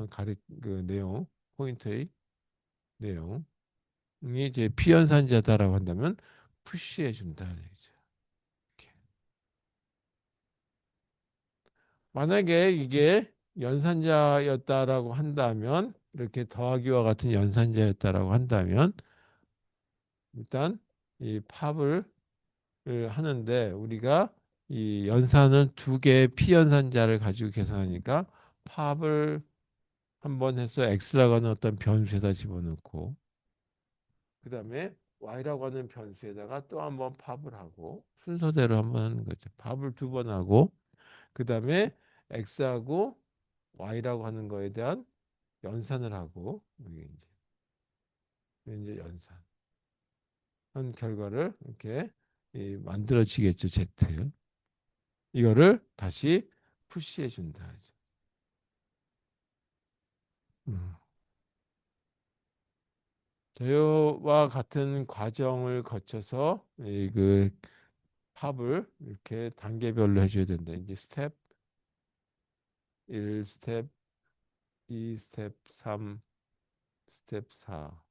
가리 그 내용 포인터의 내용이 이제 피연산자다라고 한다면 푸시해 준다. 이렇게. 만약에 이게 연산자였다라고 한다면 이렇게 더하기와 같은 연산자였다라고 한다면 일단 이 팝을 하는데 우리가 이 연산은 두 개의 피연산자를 가지고 계산하니까 팝을 한번 해서 x라고 하는 어떤 변수에다 집어넣고 그다음에 y라고 하는 변수에다가 또 한번 팝을 하고 순서대로 한번 하는 거죠. 팝을 두 번 하고 그다음에 x하고 y라고 하는 거에 대한 연산을 하고 이게 이제 연산한 결과를 이렇게 만들어지겠죠. z 이거를 다시 푸시해 준다. 음. 저와 같은 과정을 거쳐서 그 팝을 이렇게 단계별로 해줘야 된다. 이제 스텝 1, 스텝 2, 스텝 3, 스텝 4.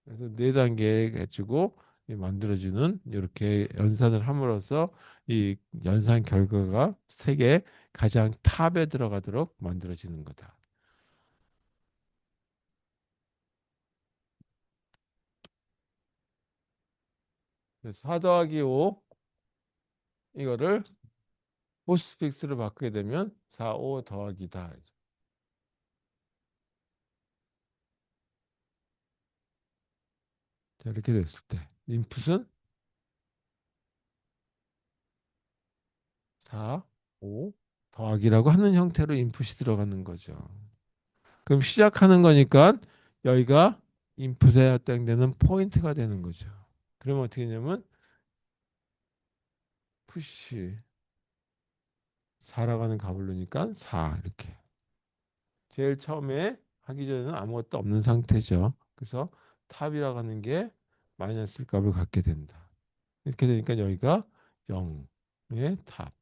그래서 네 단계 해주고 만들어주는 이렇게 연산을 함으로써 이 연산 결과가 스택의 가장 탑에 들어가도록 만들어지는 거다. 그래서 4 더하기 5 이거를 포스트픽스로 바꾸게 되면 4, 5 더하기다. 자, 이렇게 됐을 때 인풋은 4, 5 더하기라고 하는 형태로 인풋이 들어가는 거죠. 그럼 시작하는 거니까 여기가 인풋에 해당되는 포인트가 되는 거죠. 그러면 어떻게 되냐면 푸시 4라고 하는 값을 넣으니까 4 이렇게. 제일 처음에 하기 전에는 아무것도 없는 상태죠. 그래서 탑이라고 하는 게 마이너스 값을 갖게 된다. 이렇게 되니까 여기가 0의 탑.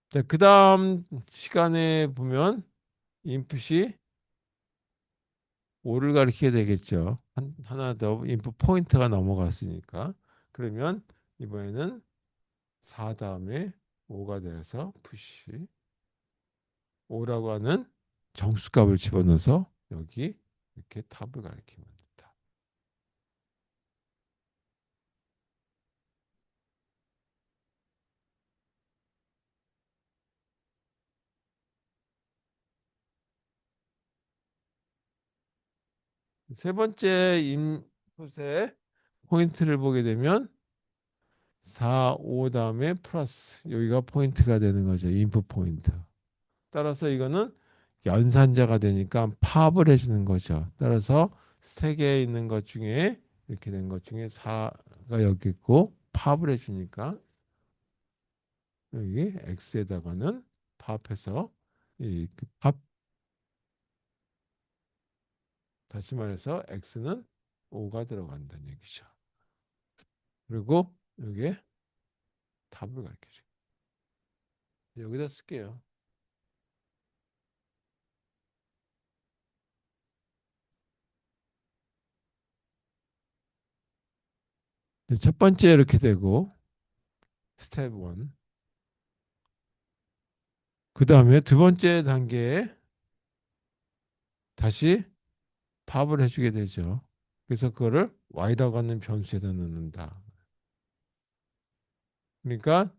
자, 그 다음 시간에 보면 인풋이 5를 가리키게 되겠죠. 하나 더 인풋 포인트가 넘어갔으니까. 그러면 이번에는 4 다음에 5가 돼서 푸시 5라고 하는 정수값을 집어넣어서 여기 이렇게 탑을 가리키면 된다. 세 번째 인풋의 포인트를 보게 되면 4, 5 다음에 플러스 여기가 포인트가 되는 거죠. 인풋 포인트. 따라서 이거는 연산자가 되니까 팝을 해주는 거죠. 따라서 세 개에 있는 것 중에 이렇게 된 것 중에 4가 여기 있고 파업을 해주니까 여기 x에다가는 파업해서 이 다시 말해서 x는 5가 들어간다는 얘기죠. 그리고 여기에 답을 가르쳐줘. 여기다 쓸게요. 첫 번째 이렇게 되고 스텝 1. 그 다음에 두 번째 단계에 다시 팝을 해주게 되죠. 그래서 그거를 y라고 하는 변수에다 넣는다. 그러니까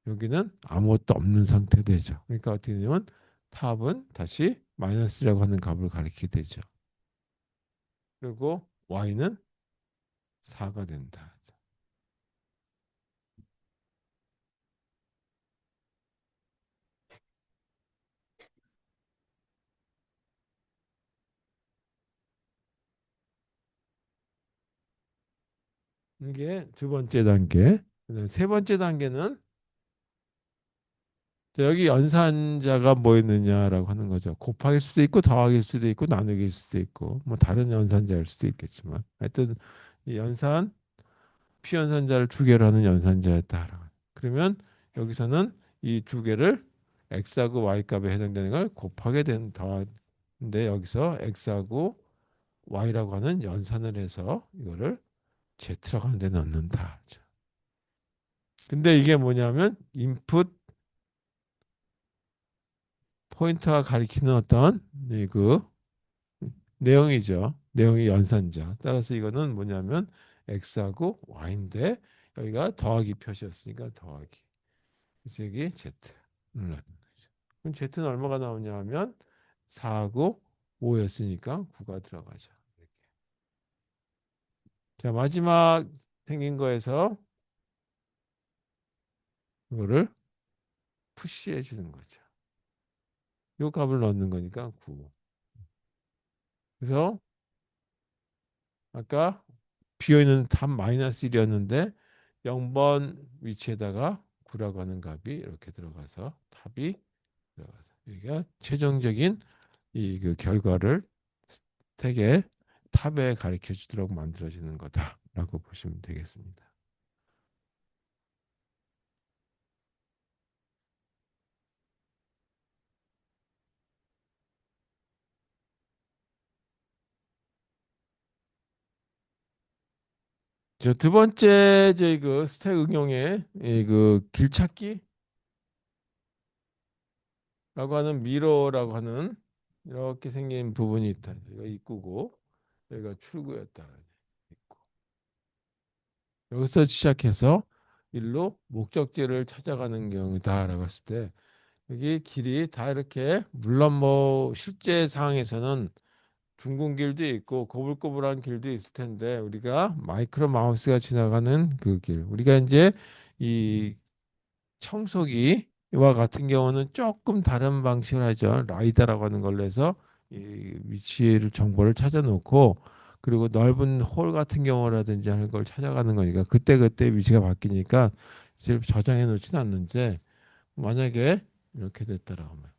여기는 아무것도 없는 상태 되죠. 그러니까 어떻게 되냐면 탑은 다시 마이너스라고 하는 값을 가리키게 되죠. 그리고 y는 4가 된다. 이게 두 번째 단계. 그다음에 세 번째 단계는 여기 연산자가 뭐였느냐라고 하는 거죠. 곱하기일 수도 있고 더하기일 수도 있고 나누기일 수도 있고 뭐 다른 연산자일 수도 있겠지만 하여튼 이 피연산자를 두 개로 하는 연산자였다. 그러면 여기서는 이 두 개를 x하고 y 값에 해당되는 걸 곱하게 된 더인데 여기서 x하고 y라고 하는 연산을 해서 이거를 z라고 하는 데 넣는다. 근데 이게 뭐냐면 인풋 포인터가 가리키는 어떤 그 내용이죠. 내용이 연산자. 따라서 이거는 뭐냐면 x하고 y인데 여기가 더하기 표시였으니까 더하기. 그래서 여기 z 눌러는 거죠. 그럼 z는 얼마가 나오냐 하면 4하고 5였으니까 9가 들어가죠. 자, 마지막 생긴 거에서 이거를 푸시해 주는 거죠. 요 값을 넣는 거니까 9. 그래서 아까 비어있는 답 마이너스 1이었는데 0번 위치에다가 9라고 하는 값이 이렇게 들어가서 답이 들어가서 여기가 최종적인 이 그 결과를 스택에 탑에 가르쳐 주도록 만들어지는 거다라고 보시면 되겠습니다. 저 두 번째 저희 그 스택 응용의 이그 길찾기라고 하는 미러라고 하는 이렇게 생긴 부분이 있다. 여기가 입구고 여기가 출구였다. 있고. 여기서 시작해서 일로 목적지를 찾아가는 경우다라고 했을 때 여기 길이 다 이렇게 물론 뭐 실제 상황에서는 둥근 길도 있고 고불고불한 길도 있을 텐데 우리가 마이크로 마우스가 지나가는 그 길 우리가 이제 이 청소기와 같은 경우는 조금 다른 방식을 하죠. 라이다라고 하는 걸로 해서 이 위치를 정보를 찾아 놓고 그리고 넓은 홀 같은 경우라든지 하는 걸 찾아가는 거니까 그때그때 위치가 바뀌니까 이제 저장해 놓지는 않는데 만약에 이렇게 됐다라고 하면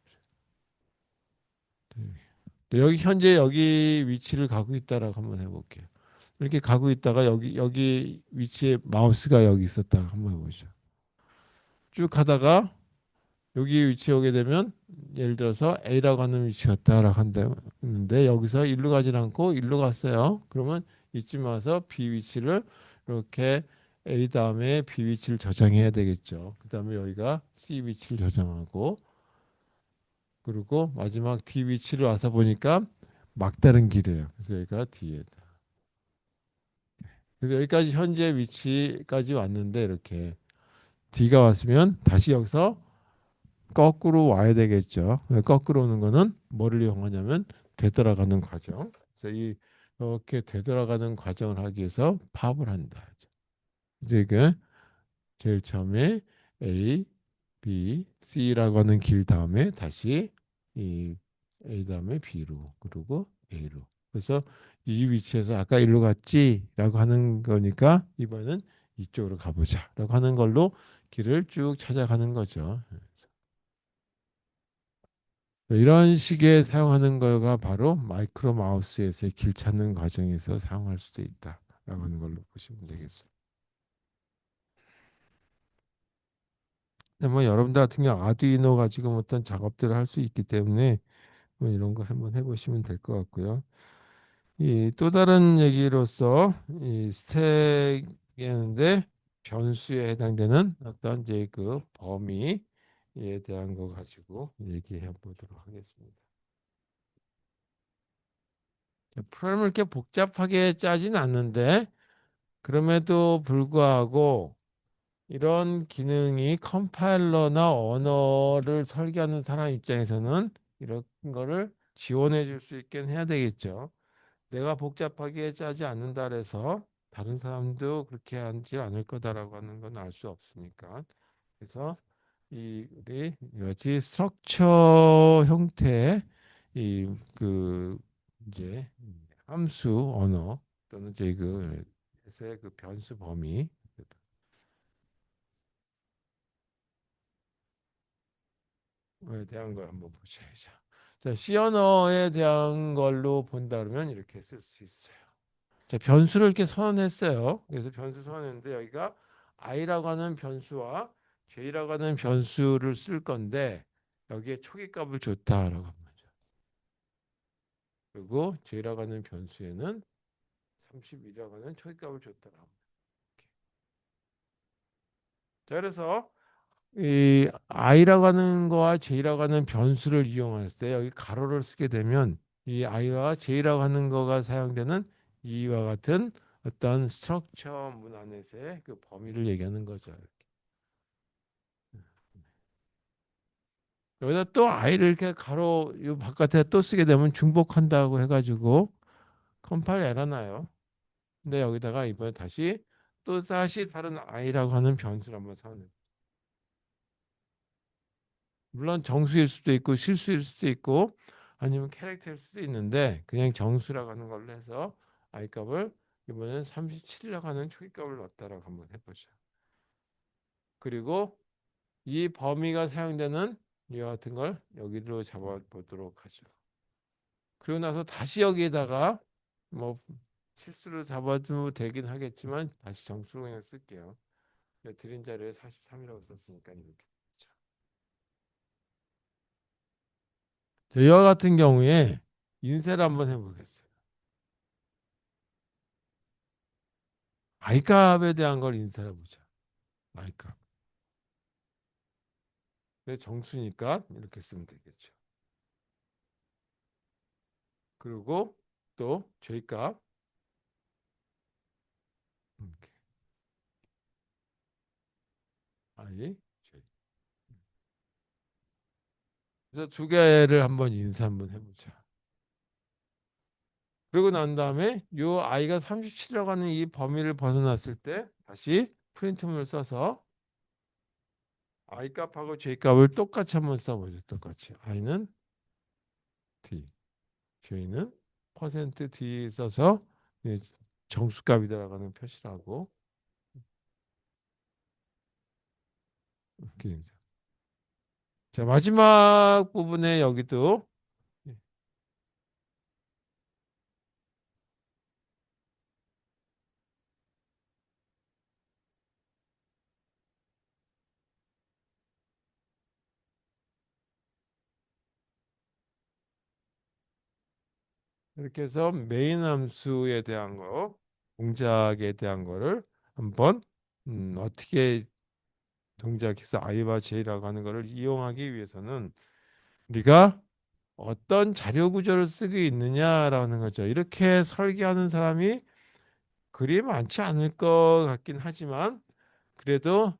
여기 현재 여기 위치를 가고 있다라고 한번 해볼게요. 이렇게 가고 있다가 여기 위치에 마우스가 여기 있었다가 한번 해보죠. 쭉 가다가 여기 위치에 오게 되면 예를 들어서 A라고 하는 위치 갔다라고 한다는데 여기서 일로 가진 않고 일로 갔어요. 그러면 이쯤 와서 B 위치를 이렇게 A 다음에 B 위치를 저장해야 되겠죠. 그 다음에 여기가 C 위치를 저장하고 그리고 마지막 D 위치를 와서 보니까 막다른 길이에요. 그래서 여기가 D에다. 그래서 여기까지 현재 위치까지 왔는데 이렇게 D가 왔으면 다시 여기서 거꾸로 와야 되겠죠. 거꾸로 오는 거는 뭐를 이용하냐면 되돌아가는 과정. 그래서 이렇게 되돌아가는 과정을 하기 위해서 팝을 한다. 이제 이게 제일 처음에 A, B, C라고 하는 길 다음에 다시 이 A 다음에 B로 그리고 A로. 그래서 이 위치에서 아까 일로 갔지라고 하는 거니까 이번에는 이쪽으로 가보자라고 하는 걸로 길을 쭉 찾아가는 거죠. 이런 식의 사용하는 거가 바로 마이크로 마우스에서의 길 찾는 과정에서 사용할 수도 있다라고 하는 걸로 보시면 되겠어요. 근데 뭐 여러분들 같은 경우 아두이노 가지고 어떤 작업들을 할 수 있기 때문에 뭐 이런 거 한번 해보시면 될 것 같고요. 이 또 다른 얘기로서 이 스택이었는데 변수에 해당되는 어떤 이제 그 범위에 대한 거 가지고 얘기해 보도록 하겠습니다. 프로그램을 이렇게 복잡하게 짜진 않는데 그럼에도 불구하고 이런 기능이 컴파일러나 언어를 설계하는 사람 입장에서는 이런 거를 지원해 줄 수 있게 해야 되겠죠. 내가 복잡하게 짜지 않는다 해서 다른 사람도 그렇게 하지 않을 거다라고 하는 건 알 수 없으니까. 그래서 이 우리 여지 스트럭처 형태의 이그 이제 함수 언어 또는 이제 그 에서의 그 변수 범위에 대한 걸 한번 보셔야죠. 자, C 언어에 대한 걸로 본다 그러면 이렇게 쓸 수 있어요. 자, 변수를 이렇게 선언했어요. 그래서 변수 선언했는데 여기가 i라고 하는 변수와 j라고 하는 변수를 쓸 건데 여기에 초기값을 줬다라고 합니다. 그리고 j라고 하는 변수에는 31이라고 하는 초기값을 줬다라고 합니다. 자, 그래서 이 i라고 하는 거와 j라고 하는 변수를 이용할 때 여기 가로를 쓰게 되면 이 i와 j라고 하는 거가 사용되는 이와 같은 어떤 스트럭처 문안에서의 그 범위를 얘기하는 거죠. 여기다 또 i를 이렇게 가로 이 바깥에 또 쓰게 되면 중복한다고 해가지고 컴파일 에러 나요. 근데 여기다가 이번에 다시 또 다시 다른 i라고 하는 변수를 한번 사는. 물론 정수일 수도 있고 실수일 수도 있고 아니면 캐릭터일 수도 있는데 그냥 정수라고 하는 걸로 해서 i 값을 이번엔 37이라고 하는 초기값을 넣었다라고 한번 해보죠. 그리고 이 범위가 사용되는 이와 같은 걸 여기로 잡아보도록 하죠. 그리고 나서 다시 여기에다가 뭐 실수로 잡아도 되긴 하겠지만 다시 정수로 그냥 쓸게요. 드린 자료에 43이라고 썼으니까 이렇게. 자, 이와 같은 경우에 인쇄를 한번 해보겠어요. i값에 대한 걸 인쇄해 보자. i값. 정수니까 이렇게 쓰면 되겠죠. 그리고 또 j값 이렇게 i j. 그래서 두 개를 한번 인쇄 한번 해보자. 그리고 난 다음에 요 i가 37이라고 하는 이 범위를 벗어났을 때 다시 프린트문을 써서 i 값하고 j 값을 똑같이 한번 써보죠. 똑같이 i는 d, j는 퍼센트 %d 써서 정수값이 들어가는 표시를 하고 이렇게 인쇄. 자, 마지막 부분에 여기도 이렇게 해서 메인 함수에 대한 거, 동작에 대한 거를 한번 어떻게 동작해서 i와 j라고 하는 거를 이용하기 위해서는 우리가 어떤 자료 구조를 쓰고 있느냐라는 거죠. 이렇게 설계하는 사람이 그리 많지 않을 것 같긴 하지만 그래도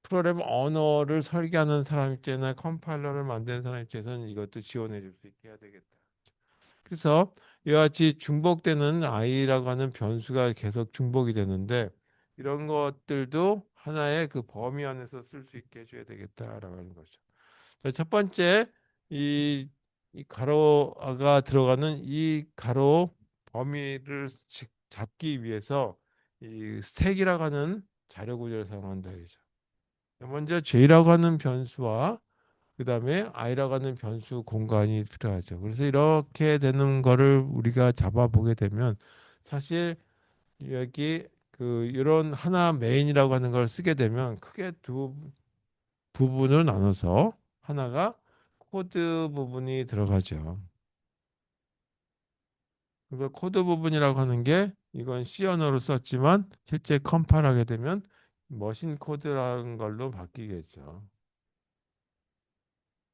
프로그램 언어를 설계하는 사람 입장이나 컴파일러를 만드는 사람 입장에서는 이것도 지원해 줄 수 있게 해야 되겠다. 그래서 이와 같이 중복되는 i라고 하는 변수가 계속 중복이 되는데 이런 것들도 하나의 그 범위 안에서 쓸 수 있게 해줘야 되겠다라고 하는 거죠. 자, 첫 번째 이 가로가 들어가는 이 가로 범위를 잡기 위해서 이 스택이라고 하는 자료 구조를 사용한다 이죠. 먼저 J라고 하는 변수와 그다음에 I라고 하는 변수 공간이 필요하죠. 그래서 이렇게 되는 거를 우리가 잡아보게 되면 사실 여기 그 이런 하나 메인이라고 하는 걸 쓰게 되면 크게 두 부분을 나눠서 하나가 코드 부분이 들어가죠. 그래서 코드 부분이라고 하는 게 이건 C 언어로 썼지만 실제 컴파일하게 되면 머신 코드라는 걸로 바뀌겠죠.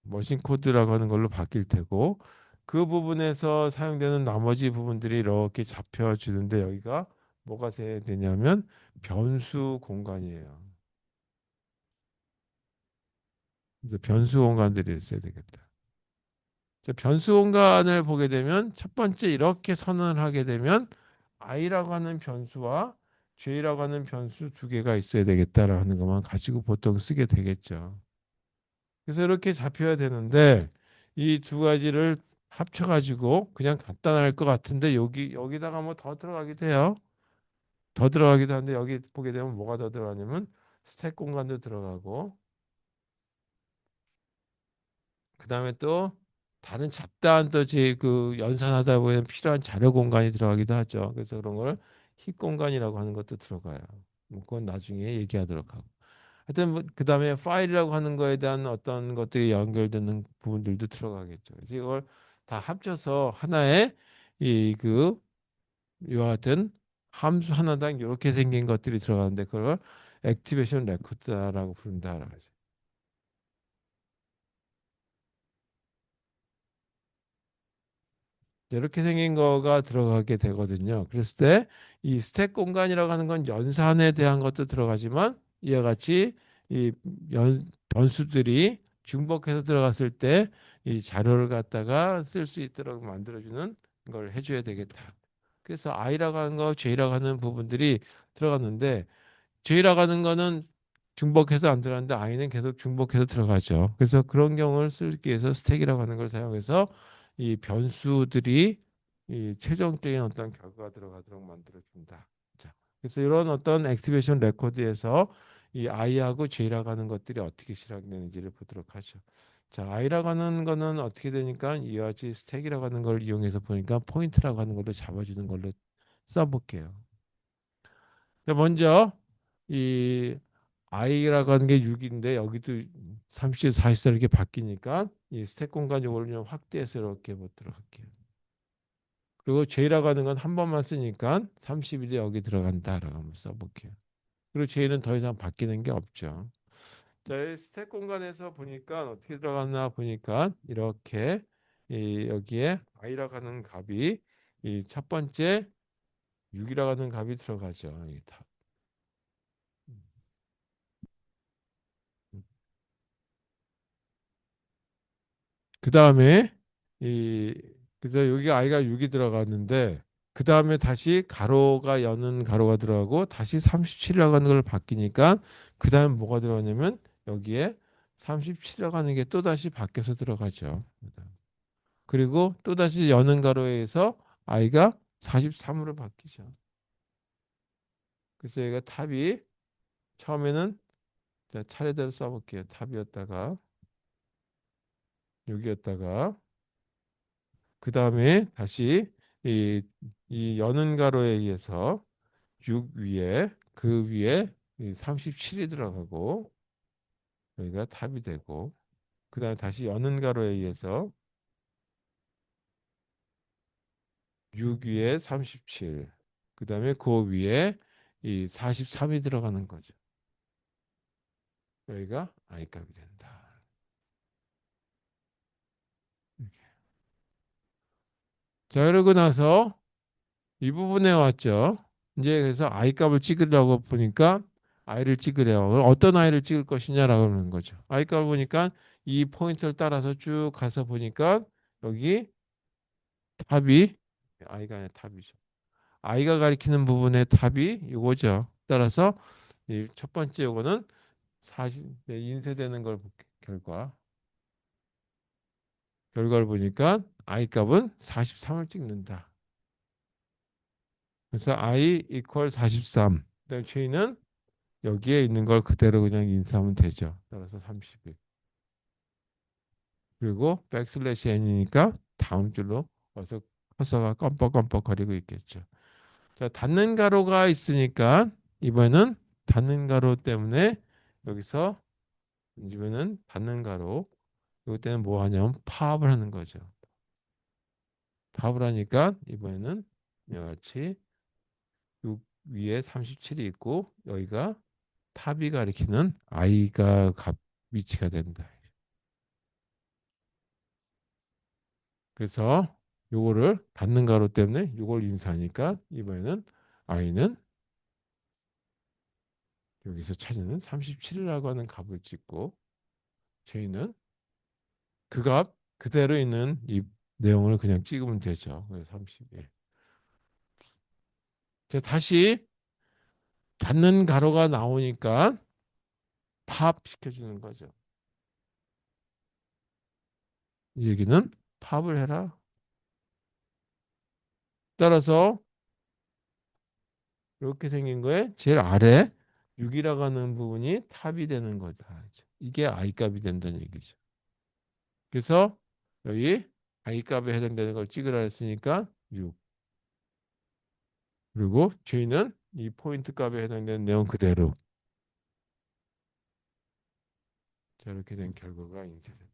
머신 코드라고 하는 걸로 바뀔 테고 그 부분에서 사용되는 나머지 부분들이 이렇게 잡혀지는데 여기가 뭐가 돼야 되냐면 변수 공간이에요. 그래서 변수 공간들이 있어야 되겠다. 변수 공간을 보게 되면 첫 번째 이렇게 선언을 하게 되면 i라고 하는 변수와 j라고 하는 변수 두 개가 있어야 되겠다라는 것만 가지고 보통 쓰게 되겠죠. 그래서 이렇게 잡혀야 되는데 이 두 가지를 합쳐가지고 그냥 간단할 것 같은데 여기다가 뭐 더 들어가기도 해요. 더 들어가기도 하는데 여기 보게 되면 뭐가 더 들어가냐면 스택 공간도 들어가고 그다음에 또 다른 잡다한 또그 연산하다 보면 필요한 자료 공간이 들어가기도 하죠. 그래서 그런 걸 힙 공간이라고 하는 것도 들어가요. 뭐 그건 나중에 얘기하도록 하고. 하여튼 뭐 그다음에 파일이라고 하는 거에 대한 어떤 것들이 연결되는 부분들도 들어가겠죠. 그래서 이걸 다 합쳐서 하나의 이 그 이와 같은 함수 하나당 이렇게 생긴 것들이 들어가는데 그걸 액티베이션 레코드라고 부른다라고 하죠. 이렇게 생긴 거가 들어가게 되거든요. 그랬을 때 이 스택 공간이라고 하는 건 연산에 대한 것도 들어가지만 이와 같이 이 변수들이 중복해서 들어갔을 때 이 자료를 갖다가 쓸 수 있도록 만들어주는 걸 해줘야 되겠다. 그래서 I라고 하는 거, J라고 하는 부분들이 들어갔는데 J라고 하는 거는 중복해서 안 들어가는데 I는 계속 중복해서 들어가죠. 그래서 그런 경우를 쓰기 위해서 스택이라고 하는 걸 사용해서 이 변수들이 이 최종적인 어떤 결과가 들어가도록 만들어준다. 자, 그래서 이런 어떤 액티베이션 레코드에서 이 I하고 J라고 하는 것들이 어떻게 실행되는지를 보도록 하죠. 자, I라고 하는 거는 어떻게 되니까 이와 같이 스택이라고 하는 걸 이용해서 보니까 포인트라고 하는 걸로 잡아주는 걸로 써볼게요. 먼저 이 i라고 하는 게 6인데 여기도 30, 40 이렇게 바뀌니까 이 스택 공간 요거를 좀 확대해서 이렇게 보도록 할게요. 그리고 j라고 하는 건 한 번만 쓰니까 30일이 여기 들어간다라고 한번 써볼게요. 그리고 j는 더 이상 바뀌는 게 없죠. 자, 이 스택 공간에서 보니까 어떻게 들어갔나 보니까 이렇게 이 여기에 i라고 하는 값이 이 첫 번째 6이라고 하는 값이 들어가죠. 이 다. 그 다음에 이 그래서 여기 i가 6이 들어갔는데 그 다음에 다시 가로가 여는 가로가 들어가고 다시 37이라고 하는 걸 바뀌니까 그 다음에 뭐가 들어가냐면 여기에 37이라고 하는 게 또 다시 바뀌어서 들어가죠. 그리고 또 다시 여는 가로에 의해서 i가 43으로 바뀌죠. 그래서 여기가 탑이 처음에는 자, 차례대로 써볼게요. 탑이었다가 여기였다가 그 다음에 다시 이, 이 여는 가로에 의해서 6 위에 그 위에 37이 들어가고 여기가 탑이 되고 그 다음에 다시 여는 가로에 의해서 6 위에 37, 그 다음에 그 위에 이 43이 들어가는 거죠. 여기가 i값이 된다. 자, 그러고 나서 이 부분에 왔죠. 이제 그래서 i 값을 찍으려고 보니까 i를 찍으래요. 그럼 어떤 i를 찍을 것이냐라고 하는 거죠. i 값을 보니까 이 포인트를 따라서 쭉 가서 보니까 여기 탑이 i가 아니라 탑이죠. i가 가리키는 부분의 탑이 이거죠. 따라서 이 첫 번째 요거는 40 인쇄되는 걸 결과를 보니까 i 값은 43을 찍는다. 그래서 i 이퀄 43. 그다음 j는 여기에 있는 걸 그대로 그냥 인수하면 되죠. 따라서 30일. 그리고 백슬래시 n이니까 다음 줄로 와서 커서가 껌뻑껌뻑거리고 있겠죠. 자, 닫는 가로가 있으니까 이번에는 닫는 가로 때문에 여기서 이번에는 닫는 가로 이것 때는 뭐 하냐면 파업을 하는 거죠. 파업을 하니까 이번에는 이와 같이 6 위에 37이 있고 여기가 탑이 가리키는 i가 값 위치가 된다. 그래서 요거를 닫는 가로 때문에 요걸 인수하니까 이번에는 i는 여기서 찾는 37이라고 하는 값을 찍고 저희는 그 값 그대로 있는 이 내용을 그냥 찍으면 되죠. 그래서 31. 자, 다시 닫는 가로가 나오니까 팝 시켜주는 거죠. 이 얘기는 팝을 해라. 따라서 이렇게 생긴 거에 제일 아래 6이라고 하는 부분이 탑이 되는 거다. 이게 i 값이 된다는 얘기죠. 그래서 여기 i 값에 해당되는 걸 찍으라 했으니까 6. 그리고 저희는 이 포인트 값에 해당되는 내용 그대로 저렇게 된 결과가 인쇄됩니다.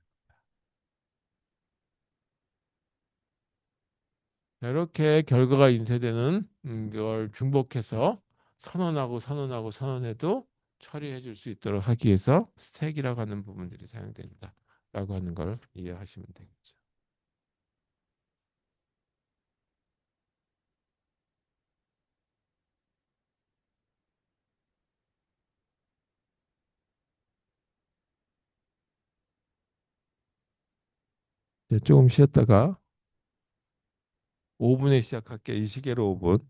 이렇게 결과가 인쇄되는 걸 중복해서 선언하고 선언하고 선언해도 처리해 줄 수 있도록 하기 위해서 스택이라고 하는 부분들이 사용된다라고 하는 걸 이해하시면 되겠죠. 이제 조금 쉬었다가 5분에 시작할게. 이 시계로 5분.